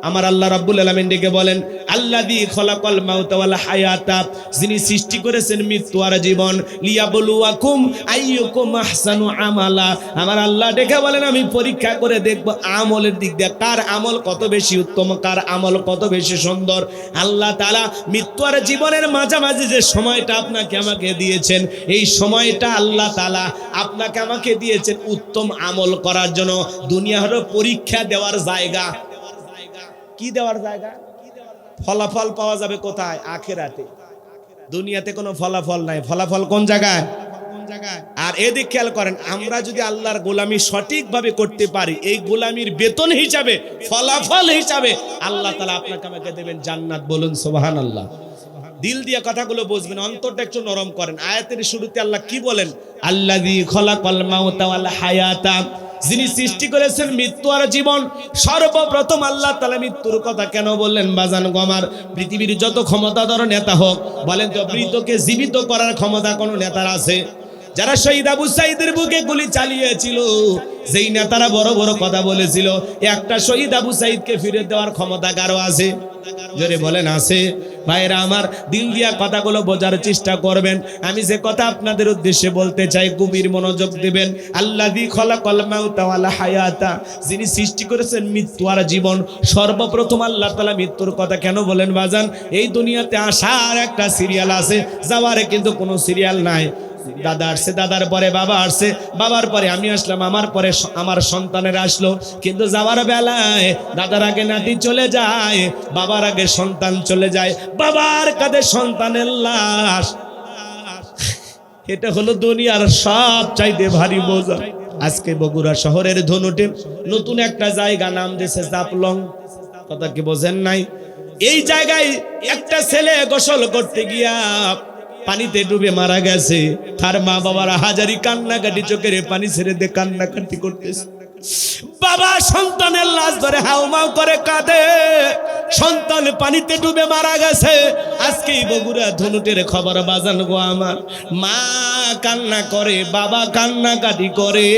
আমার আল্লাহ রাব্বুল আলামিন ডেকে বলেন, আল্লাযী খলাকাল মাউতা ওয়াল হায়াতা, যিনি সৃষ্টি করেছেন মৃত্যু আর জীবন, লিয়াবলুয়াকুম আইয়ুকুম আহসানু আমালা। আমার আল্লাহ ডেকে বলেন, আমি পরীক্ষা করে দেখব আমলের দিক দিয়ে কার আমল কত বেশি উত্তম, কার আমল কত বেশি সুন্দর। আল্লাহ তাআলা মৃত্যু আর জীবনের মাঝামাঝি যে সময়টা আপনাকে আমাকে দিয়েছেন, এই সময়টা আল্লাহ তাআলা আপনাকে আমাকে দিয়েছেন উত্তম আমল করার জন্য। দুনিয়া হলো পরীক্ষা দেওয়ার জায়গা। কি দেওয়ার জায়গা? ফলাফল পাওয়া যাবে কোথায়? আখিরাতে। দুনিয়াতে কোনো ফলাফল নাই। ফলাফল কোন জায়গায়? আর এদিক খেয়াল করেন, আমরা যদি আল্লাহর গোলামি সঠিকভাবে করতে পারি, এই গোলামির বেতন হিসাবে, ফলাফল হিসাবে আল্লাহ তাআলা আপনাকে আমাকে দেবেন জান্নাত। বলুন সুবহানাল্লাহ। দিল দিয়ে কথাগুলো বুঝবেন, অন্তরটা একটু নরম করেন। আয়াতের শুরুতে আল্লাহ কি বলেন? আল্লাযী খলাকাল মাউতা ওয়াল হায়াতা, যিনি সৃষ্টি করেছেন মৃত্যু আর জীবন। সর্বপ্রথম আল্লাহ তাআলা মৃত্যুর কথা কেন বললেন? বাজান গমার, পৃথিবীর যত ক্ষমতাধর নেতা হোক, বলেন তো মৃতকে জীবিত করার ক্ষমতা কোন নেতার আছে? যারা শহীদ আবু সাঈদের বুকে গুলি চালিয়েছিল, যেই নেতারা বড় বড় কথা বলেছিল, একটা শহীদ আবু সাঈদকে ফিরে দেওয়ার ক্ষমতা কারো আছে? জোরে বলেন আছে? ভাইরা আমার, দিল দিয়া কথাগুলো বোঝার চেষ্টা করবেন। আমি যে কথা আপনাদের উদ্দেশ্যে বলতে চাই, গভীর মনোযোগ দিবেন। আল্লাযী খালাকাল মাউতা ওয়াল হায়াতা, যিনি সৃষ্টি করেছেন মৃত্যু আর জীবন। সর্বপ্রথম আল্লাহ তাআলা মৃত্যুর কথা কেন বলেন বাজান? এই দুনিয়াতে আসার একটা সিরিয়াল আছে, যাওয়ার কিন্তু কোনো সিরিয়াল নাই। দাদা আসছে, দাদার পরে বাবা আসছে, বাবার পরে আমি আসলাম, আমার পরে আমার সন্তানেরা আসলো। কিন্তু যাওয়ার বেলায় দাদার আগে নাতি চলে যায়, বাবার আগে সন্তান চলে যায়, বাবার কাঁধে সন্তানের লাশ। এটা হলো দুনিয়ার সব চাইতে ভারী বোঝা। আজকে বগুড়া শহরের ধনুটে নতুন একটা জায়গা নাম দিয়েছে জাপলং। কথা কি বোঝেন নাই? এই জায়গায় একটা ছেলে গোসল করতে গিয়া পানিতে ডুবে মারা গেছে। তার মা বাবারা হাজারি কান্নাকাটি, চোখের পানি ছেড়ে দিয়ে কান্নাকাটি করতেছে। বাবা সন্তানের লাশ ধরে হাউমাউ করে কাঁদে, সন্তান পানিতে ডুবে মারা গেছে। আজকেই বগুড়া ধনুটের খবর বাজান গো আমার। মা কান্না করে, বাবা কান্নাকাটি করে।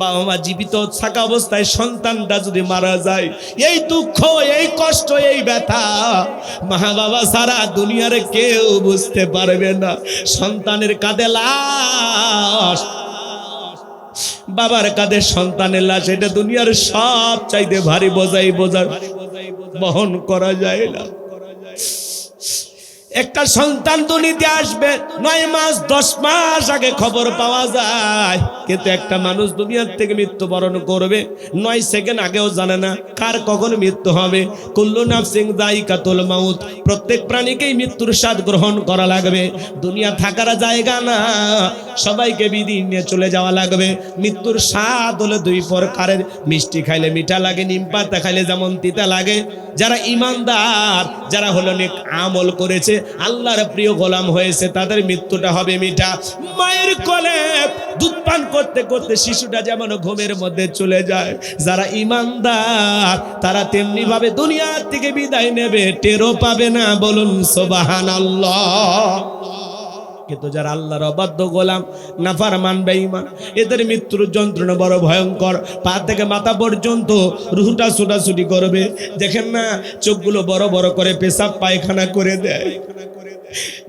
বাবা মা জীবিত থাকা অবস্থায় সন্তানটা যদি মারা যায়, এই দুঃখ, এই কষ্ট, এই ব্যথা মা বাবা সারা দুনিয়ার কেউ বুঝতে পারবে না। সন্তানের কাঁধে লাশ, বাবার কাঁধে সন্তানের লাশ, এটা দুনিয়ার সব চাইতে ভারী বোঝাই, বোঝার বহন করা যায় না। একটা সন্তান দুনিয়াতে আসবে 9 মাস 10 মাস আগে খবর পাওয়া যায়, কিন্তু একটা মানুষ দুনিয়ার থেকে মৃত্যুবরণ করবে 9 সেকেন্ড আগেও জানে না কার কখন মৃত্যু হবে। কুল্লু নাফসিন যায়িকাতুল মাউত, প্রত্যেক প্রাণীকেই মৃত্যুর স্বাদ গ্রহণ করা লাগবে। দুনিয়া থাকার জায়গা না, সবাইকে বিদায় নিয়ে চলে যাওয়া লাগবে। মৃত্যুর স্বাদ হলো 2 প্রকারের, মিষ্টি খাইলে মিঠা লাগে, নিম পাতা খাইলে যেমন তিতা লাগে। যারা ইমানদার, যারা হলো নেক আমল করেছে, আল্লাহর প্রিয় গোলাম হয়েছে, তাদের মৃত্যুটা হবে মিঠা। মায়ের কোলে দুধ পান করতে করতে শিশুটা যেমন ঘুমের মধ্যে চলে যায়, যারা ইমানদার তারা তেমনি ভাবে দুনিয়ার থেকে বিদায় নেবে, টেরও পাবে না। বলুন সুবহানাল্লাহ। কিন্তু যারা আল্লাহর অবাধ্য গোলাম, নাফরমান বেঈমান, এদের মৃত্যুর যন্ত্রণা বড় ভয়ঙ্কর। পা থেকে মাথা পর্যন্ত রুহটা ছুটাছুটি করবে। দেখেন না, চোখগুলো বড় বড় করে পেশাব পায়খানা করে দেয়,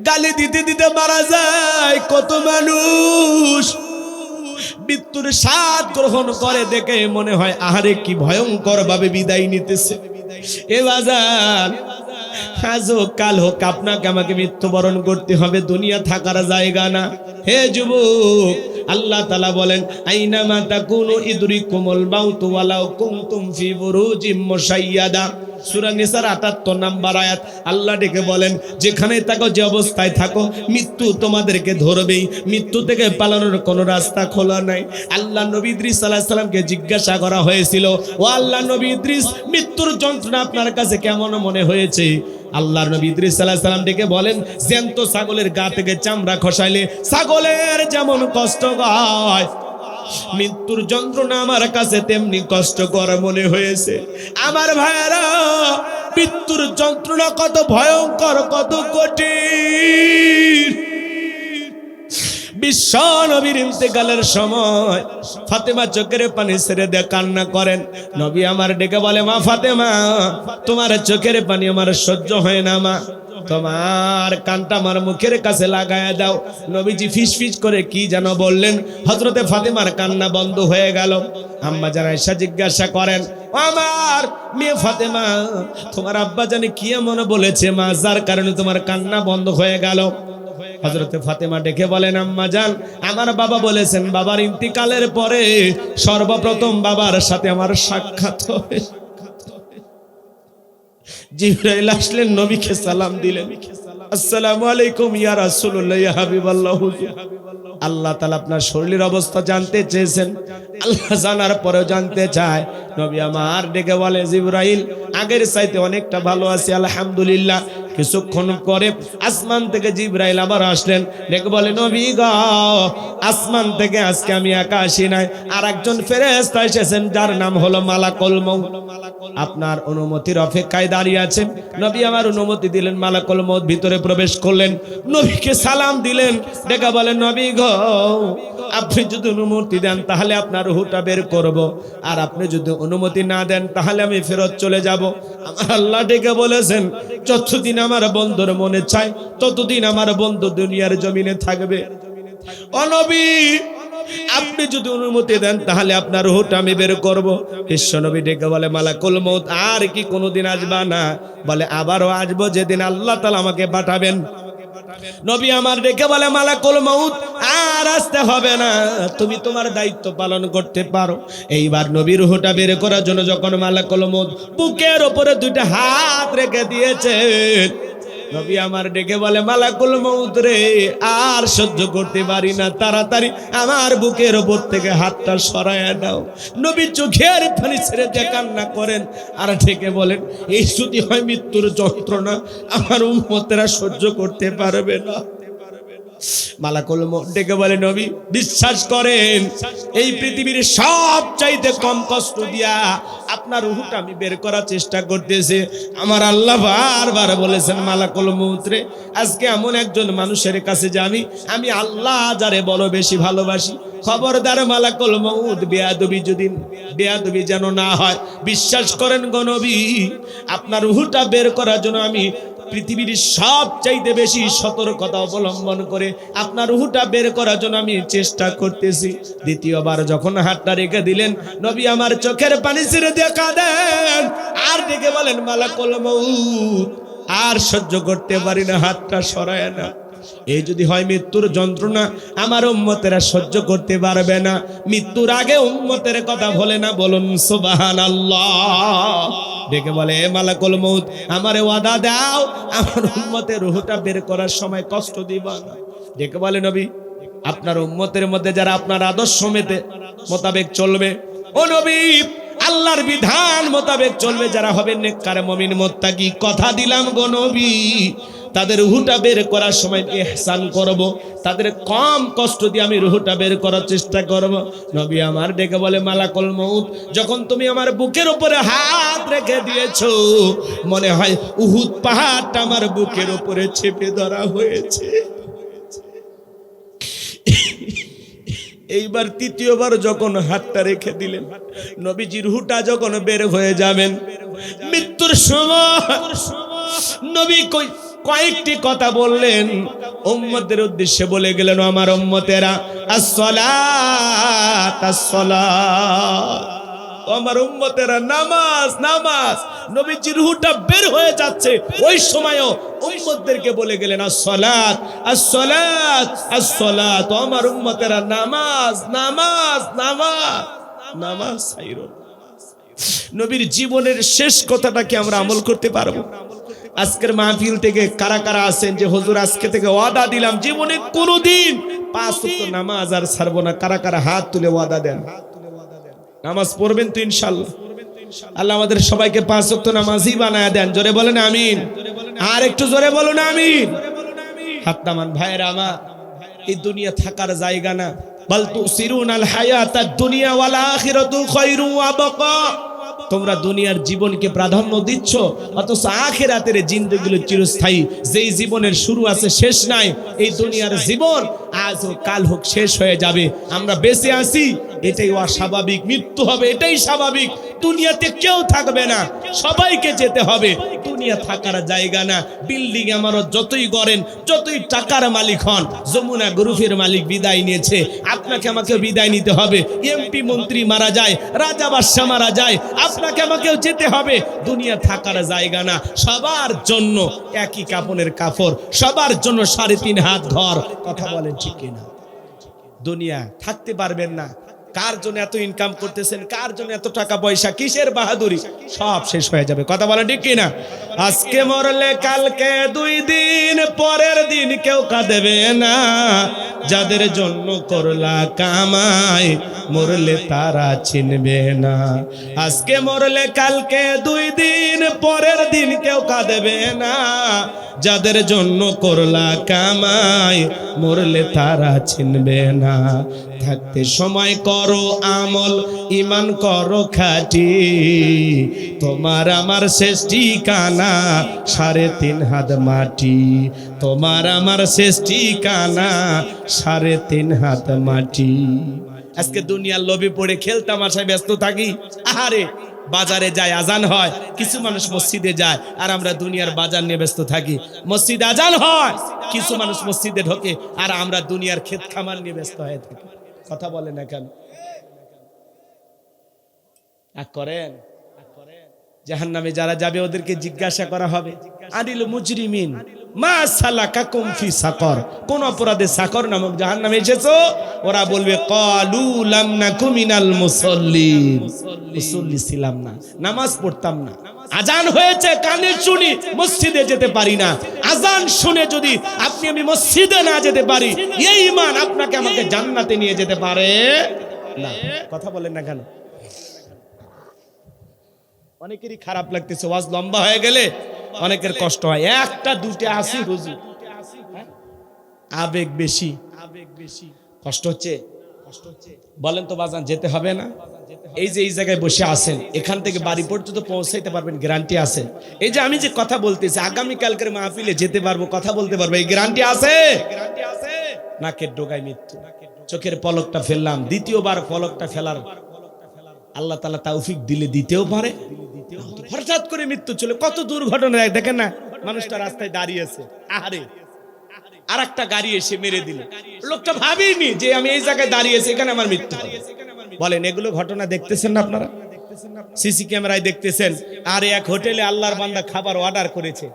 গালি দিতে দিতে মারা যায় কত মানুষ। মৃত্যুর স্বাদ গ্রহণ করে দেখে মনে হয় আহারে কি ভয়ঙ্কর ভাবে বিদায় নিতেছে। এ বাজার, আজ হোক কাল হোক আপনাকে আমাকে মৃত্যুবরণ করতে হবে, দুনিয়া থাকার জায়গা না। হে যুবক, আল্লাহ তাআলা বলেন আইনামা তাকুনু ইদরিকুমুল মাউতু ওয়ালাউ কুনতুম ফি বুরুজিম মুশাইয়াদা। সূরা নিসার ৭৮ নম্বর আয়াত। আল্লাহ ডেকে বলেন, যেখানে থাকো, যে অবস্থায় থাকো, মৃত্যু তোমাদেরকে ধরবেই। মৃত্যু থেকে পালানোর কোনো রাস্তা খোলা নাই। আল্লাহ নবী ইদ্রিস আলাইহিস সালামকে জিজ্ঞাসা করা হয়েছিল, ও আল্লাহ নবী ইদ্রিস, মৃত্যুর যন্ত্রণা আপনার কাছে কেমন মনে হয়েছে? আল্লাহর নবী ইদ্রিস আলাইহিস সালাম ডেকে বলেন, জ্যান্ত ছাগলের গা থেকে চামড়া খসাইলে ছাগলের যেমন কষ্ট হয়, মৃত্যুর যন্ত্রণা আমার কাছে তেমনি কষ্টকর মনে হয়েছে। আমার ভাইরা, মৃত্যুর যন্ত্রণা কত ভয়ঙ্কর, কত কঠিন। বিশ্ব নবীর ইন্তেকালের সময় ফাতেমা চোখের পানি ছেড়ে দিয়ে কান্না করেন। নবী আমার ডেকে বলে, মা ফাতেমা, তোমার চোখের পানি আমার সহ্য হয় না মা, তোমার কানটা আমার মুখের কাছে লাগায়া দাও। নবীজি ফিস ফিস করে কি যেন বললেন, হযরতে ফাতেমার কান্না বন্ধ হয়ে গেল। আম্মা জান আয়েশা জিজ্ঞাসা করেন, আমার মেয়ে ফাতেমা, তোমার আব্বা জানি কি এমন বলেছে মা, যার কারণে তোমার কান্না বন্ধ হয়ে গেল? হযরতে ফাতেমা ডেকে বলেন, আম্মা জান, আমার বাবা বলেছেন, বাবার ইন্তিকালের পরে সর্বপ্রথম বাবার সাথে আমার সাক্ষাৎ হবে। জিবরাইল আসলেন, নবীকে সালাম দিলেন, আসসালামু আলাইকুম ইয়া রাসূলুল্লাহ, ইয়া হাবিবাল্লাহ। আল্লাহ তাআলা আপনার শরীরের অবস্থা জানতে চেয়েছেন। আল্লাহ জানার পরেও জানতে চায়। নবী আমার ডেকে বলে, জিবরাইল, আগের চাইতে অনেকটা ভালো আছি আলহামদুলিল্লাহ। কিছুক্ষণ পরে আসমান থেকে জিবরাইল আবার আসলেন, ডেকে বলে নবী গো, আসমান থেকে আজকে আমি একা আসি নাই, আর একজন ফেরেশতা এসেছেন যার নাম হলো মালাকুল মউত, আপনার অনুমতির অপেক্ষায় দাঁড়িয়ে আছেন। নবী আমার অনুমতি দিলেন, মালাকুল মউত ভিতরে প্রবেশ করলেন, নবীকে সালাম দিলেন, ডেকে বলেন নবী গো, আপনি যদি অনুমতি দেন তাহলে আপনার রূহটা বের করব, আর আপনি যদি অনুমতি না দেন তাহলে আমি ফেরত চলে যাব। আমার আল্লাহ ডেকে বলেছেন, যতদিন আমার বন্ধুর মনে চায় ততদিন আমার বন্ধু দুনিয়ার জমিনে থাকবে। ও নবী, আপনি যদি অনুমতি দেন তাহলে আপনার রূহটা আমি বের করব। বিশ্ব নবী ডেকে বলে মালাকুল মউত, আর কি কোনোদিন আসবা না? বলে আবারও আসবো, যেদিন আল্লাহ তাআলা আমাকে পাঠাবেন। নবী আমার ডেকে বলে মালাকুল মউত, আর আসতে হবে না, তুমি তোমার দায়িত্ব পালন করতে পারো। এইবার নবীর রূহটা বের করার জন্য যখন মালাকুল মউত বুকের উপরে দুইটা হাত রেখে দিয়েছেন, নবী আমার ডেকে বলে মালাকুল মউত রে, আর সহ্য করতে পারি না, তাড়াতাড়ি আমার বুকের উপর থেকে হাতটা সরায়া দাও। নবী চোখের পানি ছেড়ে দিয়ে কান্না করেন, আর ডেকে বলেন, এই যদি হয় মৃত্যুর যন্ত্রণা, আমার উম্মতেরা সহ্য করতে পারবে না। মালাকুল মউত ডেকে বলে নবী বিশ্বাস করেন, এই পৃথিবীর সবচাইতে কম কষ্ট দিয়া আপনার রূহটা আমি বের করার চেষ্টা করতেছি। আমার আল্লাহ বারবার বলেছেন মালাকুল মউত রে, আজকে এমন একজন মানুষের কাছে যাবি, আমি আল্লাহ যারে বড় বেশি ভালোবাসি, খবরদার মালাকুল মউত বেয়াদবি যেন না হয়। বিশ্বাস করেন গো নবী, আপনার রূহটা বের করার জন্য আমি পৃথিবীর সবচাইতে বেশি সতর্কতা অবলম্বন করে আপনার রূহটা বের করার জন্য আমি চেষ্টা করতেছি। দ্বিতীয়বার যখন হাতটা রেখে দিলেন, নবী আমার চোখের পানি ছেড়ে দিয়ে কাঁদেন, আর ডেকে বলেন মালাকুল মউত, আর সহ্য করতে পারি না, হাতটা সরায় না। এই যদি হয় মৃত্যুর যন্ত্রণা, আমার উম্মতেরা সহ্য করতে পারবে না। মৃত্যুর আগে উম্মতের কথা বলে না, বলুন সুবহানাল্লাহ। ডেকে বলে মালাকুল মউত, আমারে ওয়াদা দাও, আমার উম্মতের রূহটা বের করার সময় কষ্ট দিবা না। ডেকে বলে নবী, আপনার উম্মতের মধ্যে যারা আপনার আদর্শ মোতাবেক চলবে, ও নবী আল্লাহর বিধান মোতাবেক চলবে, যারা হবে নেককার মুমিন মুত্তাকি, কথা দিলাম গো নবী, তাদের রূহটা বের করার সময় ইহসান করব, তাদের কম কষ্ট দিয়ে আমি রূহটা বের করার চেষ্টা করব। নবী আমার ডেকে বলে মালাকুল মউত, যখন তুমি আমার বুকের উপরে হাত রেখে দিয়েছো, মনে হয় উহুদ পাহাড়টা আমার বুকের উপরে চেপে ধরা হয়েছে। এইবার তৃতীয়বার যখন হাতটা রেখে দিলেন, নবীজির রূহটা যখন বের হয়ে যাবেন, মৃত্যুর সময় নবী কয়েকটি কথা বললেন, উম্মতের উদ্দেশ্যে বলে গেলেন, আমার উম্মতেরা আসসালাত আসসালাত, আমার উম্মতেরা নামাজ নামাজ। নবীজির রূহটা বের হয়ে যাচ্ছে, ওই সময়ও উম্মতদেরকে বলে গেলেন আসসালাত আসসালাত আসসালাত, আমার উম্মতেরা নামাজ নামাজ নামাজ নামাজ। নবীর জীবনের শেষ কথাটা কি আমরা আমল করতে পারবো? আজকের মাহফিল থেকে কারা কারা আছেন যে হুজুর আজকে থেকে ওয়াদা দিলাম জীবনে কোনোদিন 5 ওয়াক্ত নামাজ আর ছাড়বো না? কারা কারা হাত তুলে ওয়াদা দেন? নামাজ পড়বেন তো ইনশাআল্লাহ? আল্লাহ আমাদের সবাইকে 5 ওয়াক্ত নামাজি বানায় দেন। জোরে বলেন আমিন। আর একটু জোরে বলুন আমিন। হাত নামান ভাইরা আমার, এই দুনিয়া থাকার জায়গা না। বাল তুসিরুনাল হায়াতাদ দুনিয়া ওয়াল আখিরাতু খায়রু ওয়া বাকা। তোমরা দুনিয়ার জীবনকে প্রাধান্য দিচ্ছ, অথচ আখিরাতের জিন্দেগিগুলো চিরস্থায়ী। যেই জীবনের শুরু আছে শেষ নাই, এই দুনিয়ার জীবন আজ হোক কাল হোক শেষ হয়ে যাবে। আমরা বেঁচে আছি, এটাই অস্বাভাবিক। মৃত্যু হবে, এটাই স্বাভাবিক। দুনিয়াতে কেউ থাকবে না, সবাইকে যেতে হবে। দুনিয়া থাকার জায়গা না। বিল্ডিং আমারও যতই গড়েন, যতই টাকার মালিক হন, যমুনা গ্রুপের মালিক বিদায় নিয়েছে, আপনাকে আমাকে বিদায় নিতে হবে। এমপি মন্ত্রী মারা যায়, রাজা বাদশাহ মারা যায়, আপনাকে আমাকেও যেতে হবে। দুনিয়া থাকার জায়গা না। সবার জন্য একই কাপড়ের কাপড়, সবার জন্য 3.5 হাত ঘর। কথা বলেন ঠিক কিনা? দুনিয়া থাকতে পারবেন না। কার জন্য এত ইনকাম করতেছেন, কার জন্য এত টাকা পয়সা, কিসের বাহাদুরি, সব শেষ হয়ে যাবে। কথা বলেন ঠিক কিনা? আজকে মরলে কালকে 2 দিন, পরের দিন কেউ কাঁদেবে না। যাদের জন্য করলা কামাই মরলে তারা চিনবে না। আজকে মরলে কালকে 2 দিন পরের দিন কেউ কাঁদবে না। যাদের জন্য করলা কামাই মরলে তারা চিনবে না। থাকতে সময় করো আমল, ঈমান করো খাঁটি, তোমার আমার শেষ ঠিকানা 3.5 হাত মাটি। তোমার আমার শেষ ঠিকানা 3.5 হাত মাটি। আজকে দুনিয়ার লোভে পড়ে খেলতামাশায় ব্যস্ত থাকি। আহারে, বাজারে যায়, আজান হয়, কিছু মানুষ মসজিদে যায়, আর আমরা দুনিয়ার বাজার নিয়ে ব্যস্ত থাকি। মসজিদ আজান হয়, কিছু মানুষ মসজিদে ঢোকে, আর আমরা দুনিয়ার ক্ষেত খামার নিয়ে ব্যস্ত হয়ে থাকি। কথা বলে না কেন? করেন জাহান্নামে যারা যাবে ওদেরকে জিজ্ঞাসা করা হবে, আনিল মুজরিমিন মা সালাকাকুম ফি সাকর, কোন অপরাধে সাকর নামক জাহান্নামে এসেছো? ওরা বলবে ক্বালু লাম নাকু মিনাল মুসাল্লিন, মুসল্লি ছিলাম না, নামাজ পড়তাম না। আজান হয়েছে কানে শুনি, মসজিদে যেতে পারি না। আজান শুনে যদি আপনি আমি মসজিদে না যেতে পারি, এই ঈমান আপনাকে আমাকে জান্নাতে নিয়ে যেতে পারে না। কথা বলেন না কেন? অনেকেরই খারাপ লাগতেছে, ওয়াজ লম্বা হয়ে গেলে অনেকের কষ্ট হয়। 1টা 2টা আসি হুজুর, আবেগ বেশি, কষ্ট হচ্ছে। বলেন তো বাজান, যেতে হবে না? এই যে এই জায়গায় বসে আছেন, এখান থেকে বাড়ি পর্যন্ত পৌঁছাইতে পারবেন, গ্যারান্টি আছে? এই যে আমি যে কথা বলতেছি, আগামী কালকের মাহফিলে যেতে পারবো, কথা বলতে পারবো, এই গ্যারান্টি আছে? নাকের ডোগায় মৃত্যু, চোখের পলকটা ফেললাম, দ্বিতীয়বার পলকটা ফেলার আল্লাহ তাআলা তৌফিক দিলে দিতেও পারে। হঠাৎ করে মৃত্যু চলে, কত দুর্ঘটনা দেখেন না, মানুষটা রাস্তায় দাঁড়িয়েছে, আহারে আর একটা গাড়ি এসে মেরে দিল, লোকটা ভাবেনি যে আমি এই জায়গায় দাঁড়িয়েছি, এখানে আমার মৃত্যু হবে। বলেন, এগুলো ঘটনা দেখতেছেন না আপনারা? সিসি ক্যামেরায় দেখতেছেন। আর এক হোটেলে আল্লাহর বান্দা খাবার অর্ডার করেছে,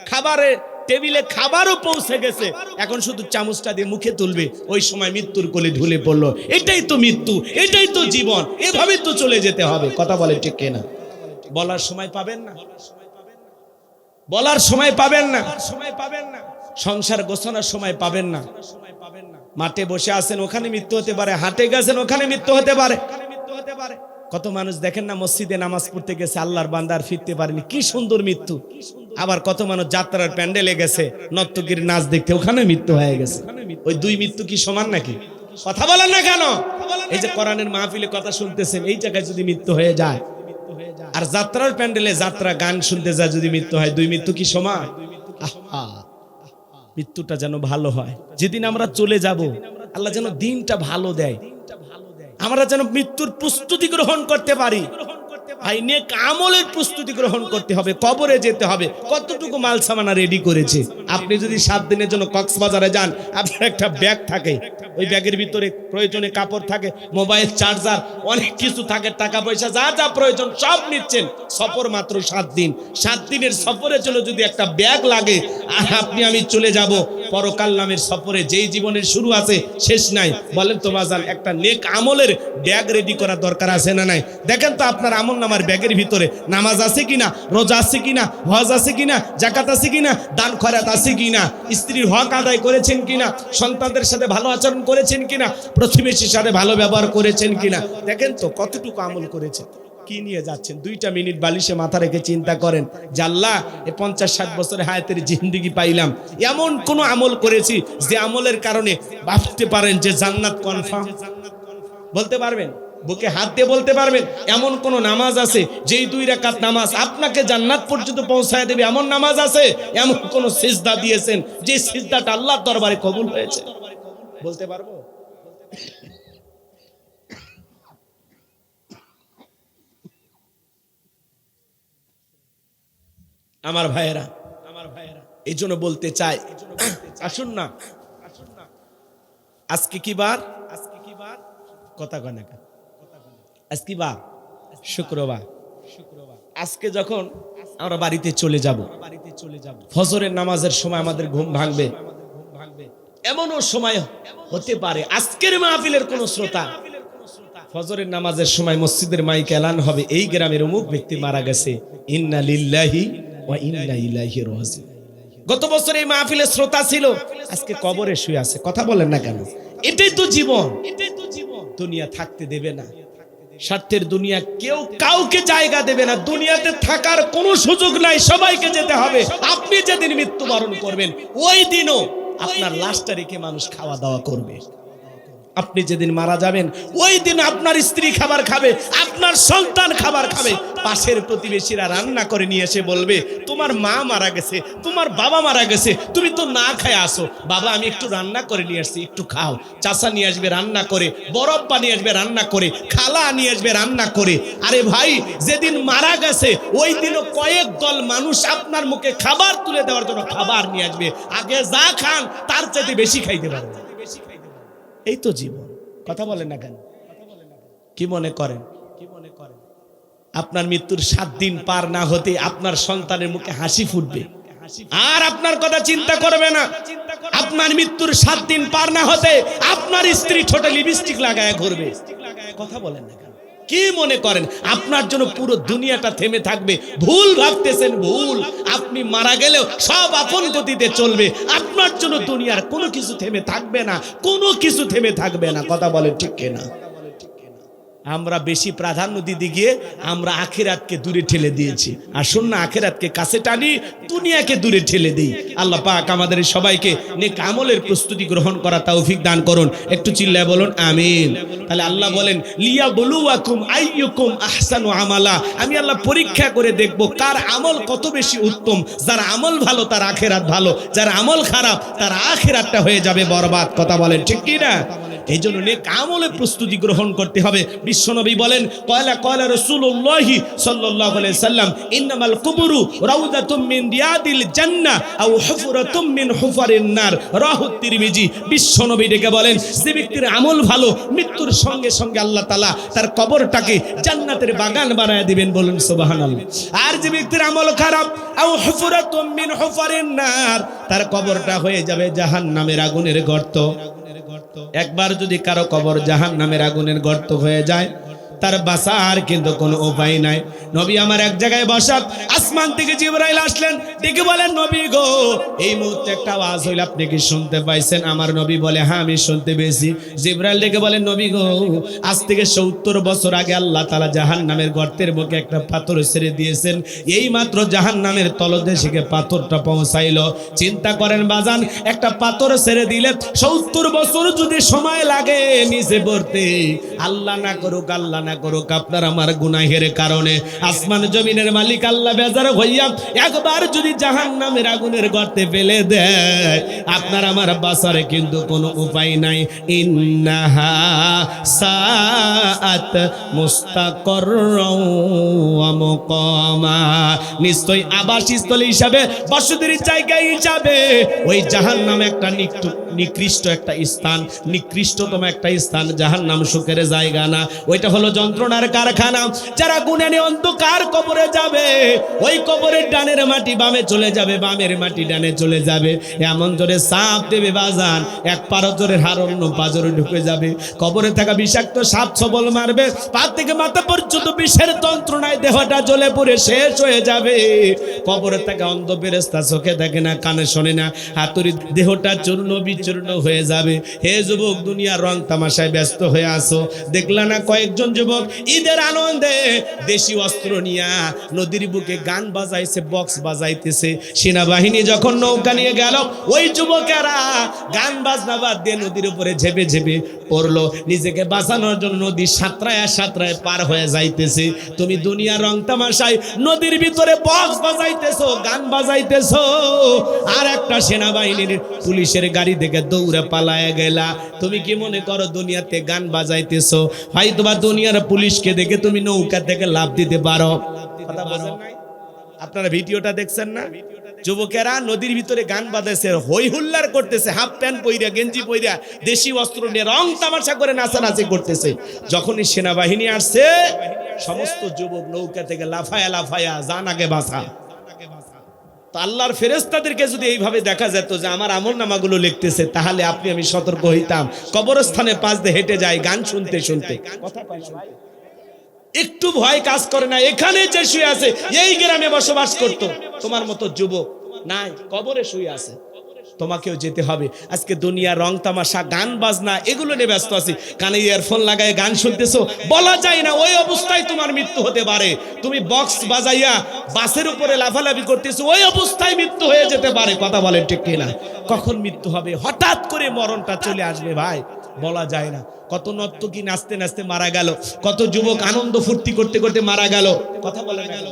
খাবারে টেবিলে খাবারও পৌঁছে গেছে, এখন শুধু চামচটা দিয়ে মুখে তুলবে, ওই সময় মৃত্যুর কোলে ঢুলে পড়লো। এটাই তো মৃত্যু, এটাই তো জীবন, এভাবেই তো চলে যেতে হবে। কথা বলে ঠিক কিনা? বলার সময় পাবেন না, বলার সময় পাবেন না, সংসার গোছানোর সময় পাবেন না। মাঠে বসে আছেন, ওখানে মৃত্যু হতে পারে, হাটে গেছেন, ওখানে মৃত্যু হতে পারে। কত মানুষ দেখেন না, মসজিদে নামাজ পড়তে গেছে, আল্লাহর বান্দার ফিরতে পারেনি, কি সুন্দর মৃত্যু। আবার কত মানুষ যাত্রার প্যান্ডেলে গেছে নর্তকীর নাচ দেখতে, ওখানে মৃত্যু হয়ে গেছে। ওই 2 মৃত্যু কি সমান নাকি? কথা বলেন না কেন? এই যে কোরআনের মাহফিলে কথা শুনতেছেন, এই জায়গায় যদি মৃত্যু হয়ে যায়, আর যাত্রার প্যান্ডেলে যাত্রা গান শুনতে যায় যদি মৃত্যু হয়, 2 মৃত্যু কি সমান? মৃত্যুটা যেন ভালো হয়, যেদিন আমরা চলে যাব আল্লাহ যেন দিনটা ভালো দেয়, আমরা যেন মৃত্যুর প্রস্তুতি গ্রহণ করতে পারি। ভাই, নেক আমলের প্রস্তুতি গ্রহণ করতে হবে, কবরে যেতে হবে। কতটুকু মাল সামানা রেডি করেছে? আপনি যদি 7 দিনের জন্য কক্সবাজারে যান, আপনার একটা ব্যাগ থাকে, ওই ব্যাগের ভিতরে প্রয়োজনে কাপড় থাকে, মোবাইল, চার্জার, অনেক কিছু থাকে, টাকা পয়সা যা যা প্রয়োজন সব নিচ্ছেন। সফর মাত্র 7 দিন, 7 দিনের সফরের জন্য যদি একটা ব্যাগ লাগে, আর আপনি আমি চলে যাব পরকাল নামের সফরে, যেই জীবনের শুরু আছে শেষ নাই। বলেন তো বাজান, একটা নেক আমলের ব্যাগ রেডি করা দরকার আছে না নাই? দেখেন তো আপনার আমল নামার ব্যাগের ভিতরে নামাজ আছে কিনা, রোজা আছে কিনা, হজ আছে কিনা, যাকাত আছে কিনা, দান খয়রাত আছে কিনা, স্ত্রীর হক আদায় করেছেন কিনা, সন্তানদের সাথে ভালো আচরণ করেছেন কিনা, প্রতিবেশীর সাথে ভালো ব্যবহার করেছেন কিনা। দেখেন তো কতটুকু আমল করেছেন। কি নিয়ে যাচ্ছেন? 2টা মিনিট বালিশে মাথা রেখে চিন্তা করেন যে আল্লাহ, এই 50-60 বছরের হায়াতের জিন্দেগি পাইলাম, এমন কোন আমল করেছি যে আমলের কারণে ভাবতে পারেন যে জান্নাত কনফার্ম? বলতে পারবেন? বুকে হাত দিয়ে বলতে পারবেন এমন কোন নামাজ আছে যেই 2 রাকাত নামাজ আপনাকে জান্নাত পর্যন্ত পৌঁছায় দেবে? এমন নামাজ আছে? এমন কোন সিজদা দিয়েছেন যে সিজদাটা আল্লাহর দরবারে কবুল হয়েছে? বলতে পারবো? আমার ভাইয়েরা, এই জন্য বলতে চাই, আসুন না, আজকে কি বার? কথা কয় না, আজকে কি বার? শুক্রবার। আজকে যখন আমরা বাড়িতে চলে যাব, ফজরের নামাজের সময় আমাদের ঘুম ভাঙবে, এমনও সময় হতে পারে আজকের মাহফিলের কোন শ্রোতা ফজরের নামাজের সময় মসজিদের মাইকে এলান হবে, এই গ্রামের অমুক ব্যক্তি মারা গেছে, ইন্না লিল্লাহি ওয়া ইন্না ইলাইহি রাজিউন। গত বছর এই মাহফিলে শ্রোতা ছিল, আজকে কবরে শুয়ে আছে। কথা বলেন না কেন? এটাই তো জীবন। দুনিয়া থাকতে দেবে না, স্বার্থের দুনিয়া কেউ কাউকে জায়গা দেবে না। দুনিয়াতে থাকার কোনো সুযোগ নাই, সবাইকে যেতে হবে। আপনি যেদিন মৃত্যুবরণ করবেন ওই দিনও আপনার লাশটা রেখে মানুষ খাওয়া দাওয়া করবে। আপনি যেদিন মারা যাবেন ওই দিন আপনার স্ত্রী খাবার খাবে, আপনার সন্তান খাবার খাবে। পাশের প্রতিবেশীরা রান্না করে নিয়ে এসে বলবে, তোমার মা মারা গেছে, তোমার বাবা মারা গেছে, তুমি তো না খেয়ে আসো। বাবা আমি একটু রান্না করে নিয়ে আসছি, একটু খাও। চাচা নিয়ে আসবে রান্না করে, বরফ নিয়ে আসবে রান্না করে, খালা নিয়ে আসবে রান্না করে। আরে ভাই, যেদিন মারা গেছে ওই দিনও কয়েক দল মানুষ আপনার মুখে খাবার তুলে দেওয়ার জন্য খাবার নিয়ে আসবে। আগে যা খান তার চাইতে বেশি খাইতে পারবে। এই তো জীবন। কথা বলেন না কেন? কি মনে করেন আপনার মৃত্যুর 7 দিন পার না হতে আপনার সন্তানের মুখে হাসি ফুটবে আর আপনার কথা চিন্তা করবে না? আপনার মৃত্যুর 7 দিন পার না হতে আপনার স্ত্রী ঠোঁটে লিপস্টিক লাগায় ঘুরবে। কথা বলেন না কেন? কি মনে করেন আপনার জন্য পুরো দুনিয়াটা থেমে থাকবে? ভুল ভাবতেছেন, ভুল। আপনি মারা গেলেও সব আপন গতিতে চলবে। আপনার জন্য দুনিয়ার কোনো কিছু থেমে থাকবে না, কোনো কিছু থেমে থাকবে না। কথা বলেন ঠিক কিনা? আমরা বেশি প্রাধান্য দিতে গিয়ে আমরা আখিরাতকে দূরে ঠেলে দিয়েছি। আসুন না আখিরাতকে কাছে টানি, দুনিয়াকে দূরে ঠেলে দিই। আল্লাহ পাক আমাদের সবাইকে নেক আমলের প্রস্তুতি গ্রহণ করা তৌফিক দান করুন। একটু চিল্লায় বলুন আমিন। তাহলে আল্লাহ বলেন লিয়াবলুয়াকুম আইয়ুকুম আহসানু আমালা। আমি আল্লাহ পরীক্ষা করে দেখব কার আমল কত বেশি উত্তম। যার আমল ভালো তার আখিরাত ভালো, যার আমল খারাপ তার আখিরাতটা হয়ে যাবে বরবাদ। কথা বলেন ঠিক কি না? এই জন্য নেক আমলের প্রস্তুতি গ্রহণ করতে হবে। বিশ্বনবী বলেন কয়লা রাসূলুল্লাহি সাল্লাল্লাহু আলাইহি সাল্লাম ইন্নামাল কুবুরু রাউদাতুম মিন রিয়াদিল জান্নাহ আও হুফরাতুম মিন হুফারিন নার। রাহু তিরমিজি। বিশ্বনবী ডেকে বলেন যে ব্যক্তির আমল ভালো মৃত্যুর সঙ্গে সঙ্গে আল্লাহ তাআলা তার কবরটাকে জান্নাতের বাগান বানায় দিবেন। বলুন সুবহানাল্লাহ। আর যে ব্যক্তির আমল খারাপ আও হুফরাতুম মিন হুফারিন নার, তার কবরটা হয়ে যাবে জাহান্নামের আগুনের গর্ত। একবার যদি কারো কবর জাহান্নামের আগুনের গর্ত হয়ে যায় তার বাঁচার কিন্তু কোনো উপায় নাই। নবী আমার এক জায়গায় বসা, আসমান থেকে জিবরাইল আসলেন, ডেকে বলেন নবী গো এই মুহূর্তে একটা আওয়াজ হইল, আপনি কি শুনতে পাইছেন? আমার নবী বলে হ্যাঁ আমি শুনতে পেয়েছি। জিবরাইল ডেকে বলেন নবী গো আজ থেকে 70 বছর আগে আল্লাহ তাআলা জাহান্নামের গর্তের মুখে একটা পাথর ছেড়ে দিয়েছেন। এই মাত্র জাহান্নামের তলদেশে পাথরটা পৌঁছাইলো। চিন্তা করেন বাজান, একটা পাথর ছেড়ে দিলে 70 বছর যদি সময় লাগে নিচে পড়তে, আল্লাহ না করুক আপনার আমার গুনাহের কারণে আসমান জমিনের মালিক আল্লাহ বেজার হইয়া একবার যদি জাহান্নামের আগুনের গর্তে ফেলে দেয়, আপনার আমার বাঁচার কিন্তু কোনো উপায় নাই। ইন্নাহা সাআত মুস্তাকাররাও ওয়া মুকামা। নিশ্চয়ই আবাসস্থল হিসাবে, বসতির জায়গা হিসাবে ওই জাহান্নাম একটা নিকৃষ্ট একটা স্থান, নিকৃষ্টতম একটা স্থান। জাহান্নাম সুখের জায়গা না, ওইটা হলো যন্ত্রণার কারখানা। যারা গুনাহে অন্ধকার কবরে যাবে, ওই কবরের ডানের মাটি বামে চলে যাবে, বামের মাটি ডানে চলে যাবে। এমন জোরে সাপ দেবে বাজান, এক পারজরের হাড় অন্য পাজরে ঢুকে যাবে। কবরে থাকা বিষাক্ত সাপ ছবল মারবে, পা থেকে মাথা পর্যন্ত বিষের যন্ত্রণায় দেহটা জ্বলে পুড়ে শেষ হয়ে যাবে। কবরে থাকা অন্ধ ফেরেশতা চোখে দেখে না, কানে শোনে না, হাতুড়ি দেহটা চূর্ণ বিচূর্ণ হয়ে যাবে। হে যুবক, দুনিয়ার রং তামাশায় ব্যস্ত হয়ে আসো। দেখলা না কয়েকজন যুবক ঈদের আনন্দে দেশি অস্ত্র নিয়ে নদীর বুকে গান বাজাইছে, বক্স বাজাইতেছে। সেনাবাহিনী যখন নৌকা নিয়ে গেল, ওই যুবকেরা গান বাজনা বাদ দিয়ে নদীর উপরে ঝেপে ঝেপে পড়লো। নিজেকে বাঁচানোর জন্য নদী সাঁতরায় পার হয়ে যাইতেছে। তুমি দুনিয়ার রং তামাশায় নদীর ভিতরে বক্স বাজাইতেছো, গান বাজাইতেছো, আর একটা সেনাবাহিনীর পুলিশের গাড়ি থেকে দৌড়ে পালায় গেলা। তুমি কি মনে করো দুনিয়াতে গান বাজাইতেছো? হয়তো বা দুনিয়ার পুলিশকে দেখে তুমি নৌকা থেকে লাফ দিতে পারো। কথা বোঝেন নাই? আপনারা ভিডিওটা দেখছেন না? যুবকেরা নদীর ভিতরে গান বাজাইছে, হই হুল্লার করতেছে, হাফ প্যান্ট পইরা গেঞ্জি পইরা দেশি অস্ত্র নিয়ে রং তামাশা করে নাচানাচি করতেছে। যখনই সেনাবাহিনী আসছে, সমস্ত যুবক নৌকা থেকে লাফায়া জান আগে বাঁচা। তো আল্লাহর ফেরেশতাদেরকে যদি এইভাবে দেখা যেত যে আমার আমলনামাগুলো লিখতেছে, তাহলে আপনি আমি সতর্ক হইতাম। কবরস্থানে পাশ দিয়ে হেঁটে যায় গান শুনতে শুনতে, কথা পাই শুনতে, একটু ভয় কাজ করে না। এখানে যে শুয়ে আছে এই গ্রামে বসবাস করত তোমার মতো যুবক, নাই, কবরে শুয়ে আছে। তোমাকেও যেতে হবে। আজকে দুনিয়া রং তামাশা গান বাজনা এগুলো নিয়ে ব্যস্ত আছি। কানে ইয়ারফোন লাগায় গান শুনতেছো, বলা যায় না ওই অবস্থায় তোমার মৃত্যু হতে পারে। তুমি বক্স বাজাইয়া বাসের উপরে লাফালাফি করতেছো, ওই অবস্থায় মৃত্যু হয়ে যেতে পারে। কথা বলেন ঠিক কিনা? কখন মৃত্যু হবে? হঠাৎ করে মরণটা চলে আসবে ভাই, বলা যায় না। কত নর্তকী নাচতে নাচতে মারা গেল, কত যুবক আনন্দ ফুর্তি করতে করতে মারা গেল। কথা বলে গেল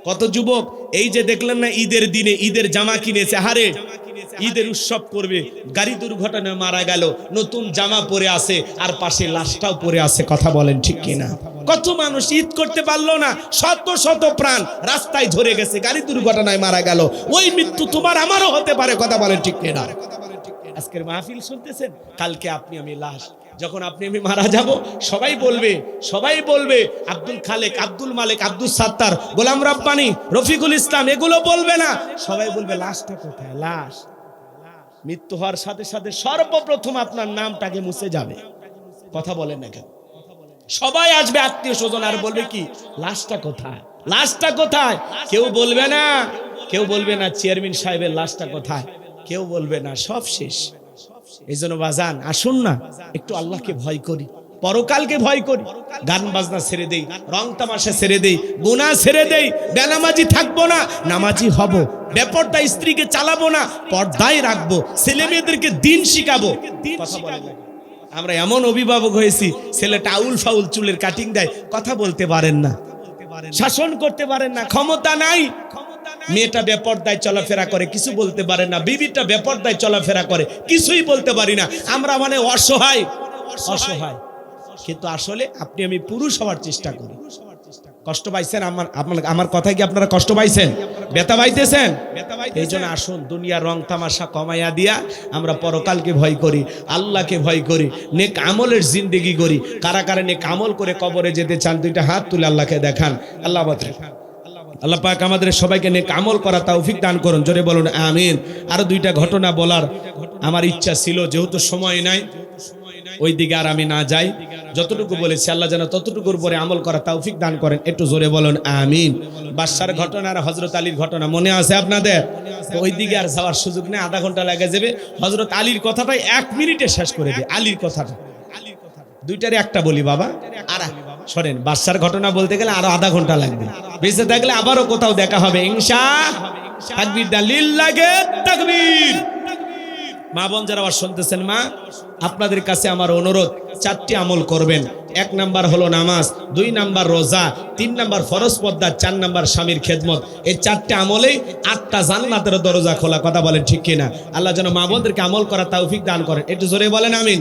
কত যুবক এই যে দেখলেন না ঈদের দিনে ঈদের জামা কিনেছে, হারে ঈদের উৎসব করবে, গাড়ি দুর্ঘটনায় মারা গেল, নতুন জামা পরে আছে আর পাশে লাশটাও পরে আছে। কথা বলেন ঠিক কিনা? কত মানুষ ঈদ করতে পারলো না, শত শত প্রাণ রাস্তায় ঝরে গেছে, গাড়ি দুর্ঘটনায় মারা গেল। ওই মৃত্যু তোমার আমারও হতে পারে। কথা বলেন ঠিক কিনা? আজকের মাহফিল শুনতেছেন, কালকে আপনি আমি লাশ। যখন আপনি আমি মারা যাব, সবাই বলবে আব্দুল খালেক, আব্দুল মালিক, আব্দুল সাত্তার, গোলাম রব্বানী, রফিকুল ইসলাম, এগুলো বলবে না। সবাই বলবে লাশটা কোথায়? লাশ। মৃত্যু হওয়ার সাথে সাথে সর্বপ্রথম আপনার নামটাকে মুছে যাবে। কথা বলেন না কেন? সবাই আসবে আত্মীয় স্বজন আর বলবে কি লাশটা কোথায়, লাশটা কোথায়? কেউ বলবে না, কেউ বলবে না চেয়ারম্যান সাহেবের লাশটা কোথায়, কেউ বলবে না, সব শেষ। এই জন্য বাজান আসুন না একটু আল্লাহকে ভয় করি, পরকালকে ভয় করি, গান বাজনা ছেড়ে দেই, রং তামাশা ছেড়ে দেই, গুনাহ ছেড়ে দেই, বেনামাজি থাকবো না, নামাজি হব, বেপরদা স্ত্রীকে চালাবো না, পর্দায় রাখবো, ছেলে মেয়েদেরকে দিন শিখাবো। কথা বলেন না? আমরা এমন অভিভাবক হয়েছি, ছেলেটা আউল ফাউল চুলের কাটিং দেয়, কথা বলতে পারেন না, শাসন করতে পারেন না, ক্ষমতা নাই। মেয়েটা বেপরদায় চলাফেরা করে, কিছু বলতে পারে না। বিবিটা বেপরদায় চলাফেরা করে, কিছুই বলতে পারি না। আমরা মানে অসহায়। কিন্তু আসলে আপনি আমি পুরুষ হওয়ার চেষ্টা করি। কষ্ট পাইছেন? আমার কথায় কি আপনারা কষ্ট পাইছেন? ব্যথা পাইতেছেন? এই জন্য আসুন দুনিয়ার রং তামাশা কমাইয়া দিয়া আমরা পরকালকে ভয় করি, আল্লাহকে ভয় করি, নেক আমলের জিন্দেগি করি। কারা কারা নেক আমল করে কবরে যেতে চান, দুইটা হাত তুলে আল্লাহকে দেখান। আল্লাহ পাক আমাদের সবাইকে নেক আমল করা তৌফিক দান করুন। জোরে বলুন আমিন। আরো দুইটা ঘটনা বলার আমার ইচ্ছা ছিল, যেহেতু সময় নাই ওই দিকে আর আমি না যাই। যতটুকু বলেছি আল্লাহ যেন ততটুকুর উপরে আমল করা তৌফিক দান করেন। একটু জোরে বলুন আমিন। বাদশার ঘটনা আর হযরত আলীর ঘটনা মনে আছে আপনাদের? ওই দিকে আর যাওয়ার সুযোগ নেই, আধা ঘন্টা লেগে যাবে। হযরত আলীর কথাটাই 1 মিনিটে শেষ করে দিই। আলীর কথাটা দুইটারে একটা বলি বাবা। আর শোনেন, বাদশার ঘটনা বলতে গেলে আরো আধা ঘন্টা লাগবে। বেঁচে থাকলে আবারও কোথাও দেখা হবে ইনশাআল্লাহ। তাকবীর দা লিল্লাহে তাকবীর। মা বোন যারা আবার শুনতেছেন, মা আপনাদের কাছে আমার অনুরোধ, 4টি আমল করবেন। 1 নাম্বার হলো নামাজ, 2 নাম্বার রোজা, 3 নাম্বার ফরজ পর্দা, 4 নাম্বার স্বামীর খেদমত। এই 4টে আমলেই 8টা জান্নাতের দরজা খোলা। কথা বলেন ঠিক কিনা? আল্লাহ যেন মা বোনদেরকে আমল করা তৌফিক দান করেন। একটু জোরে বলেন আমিন।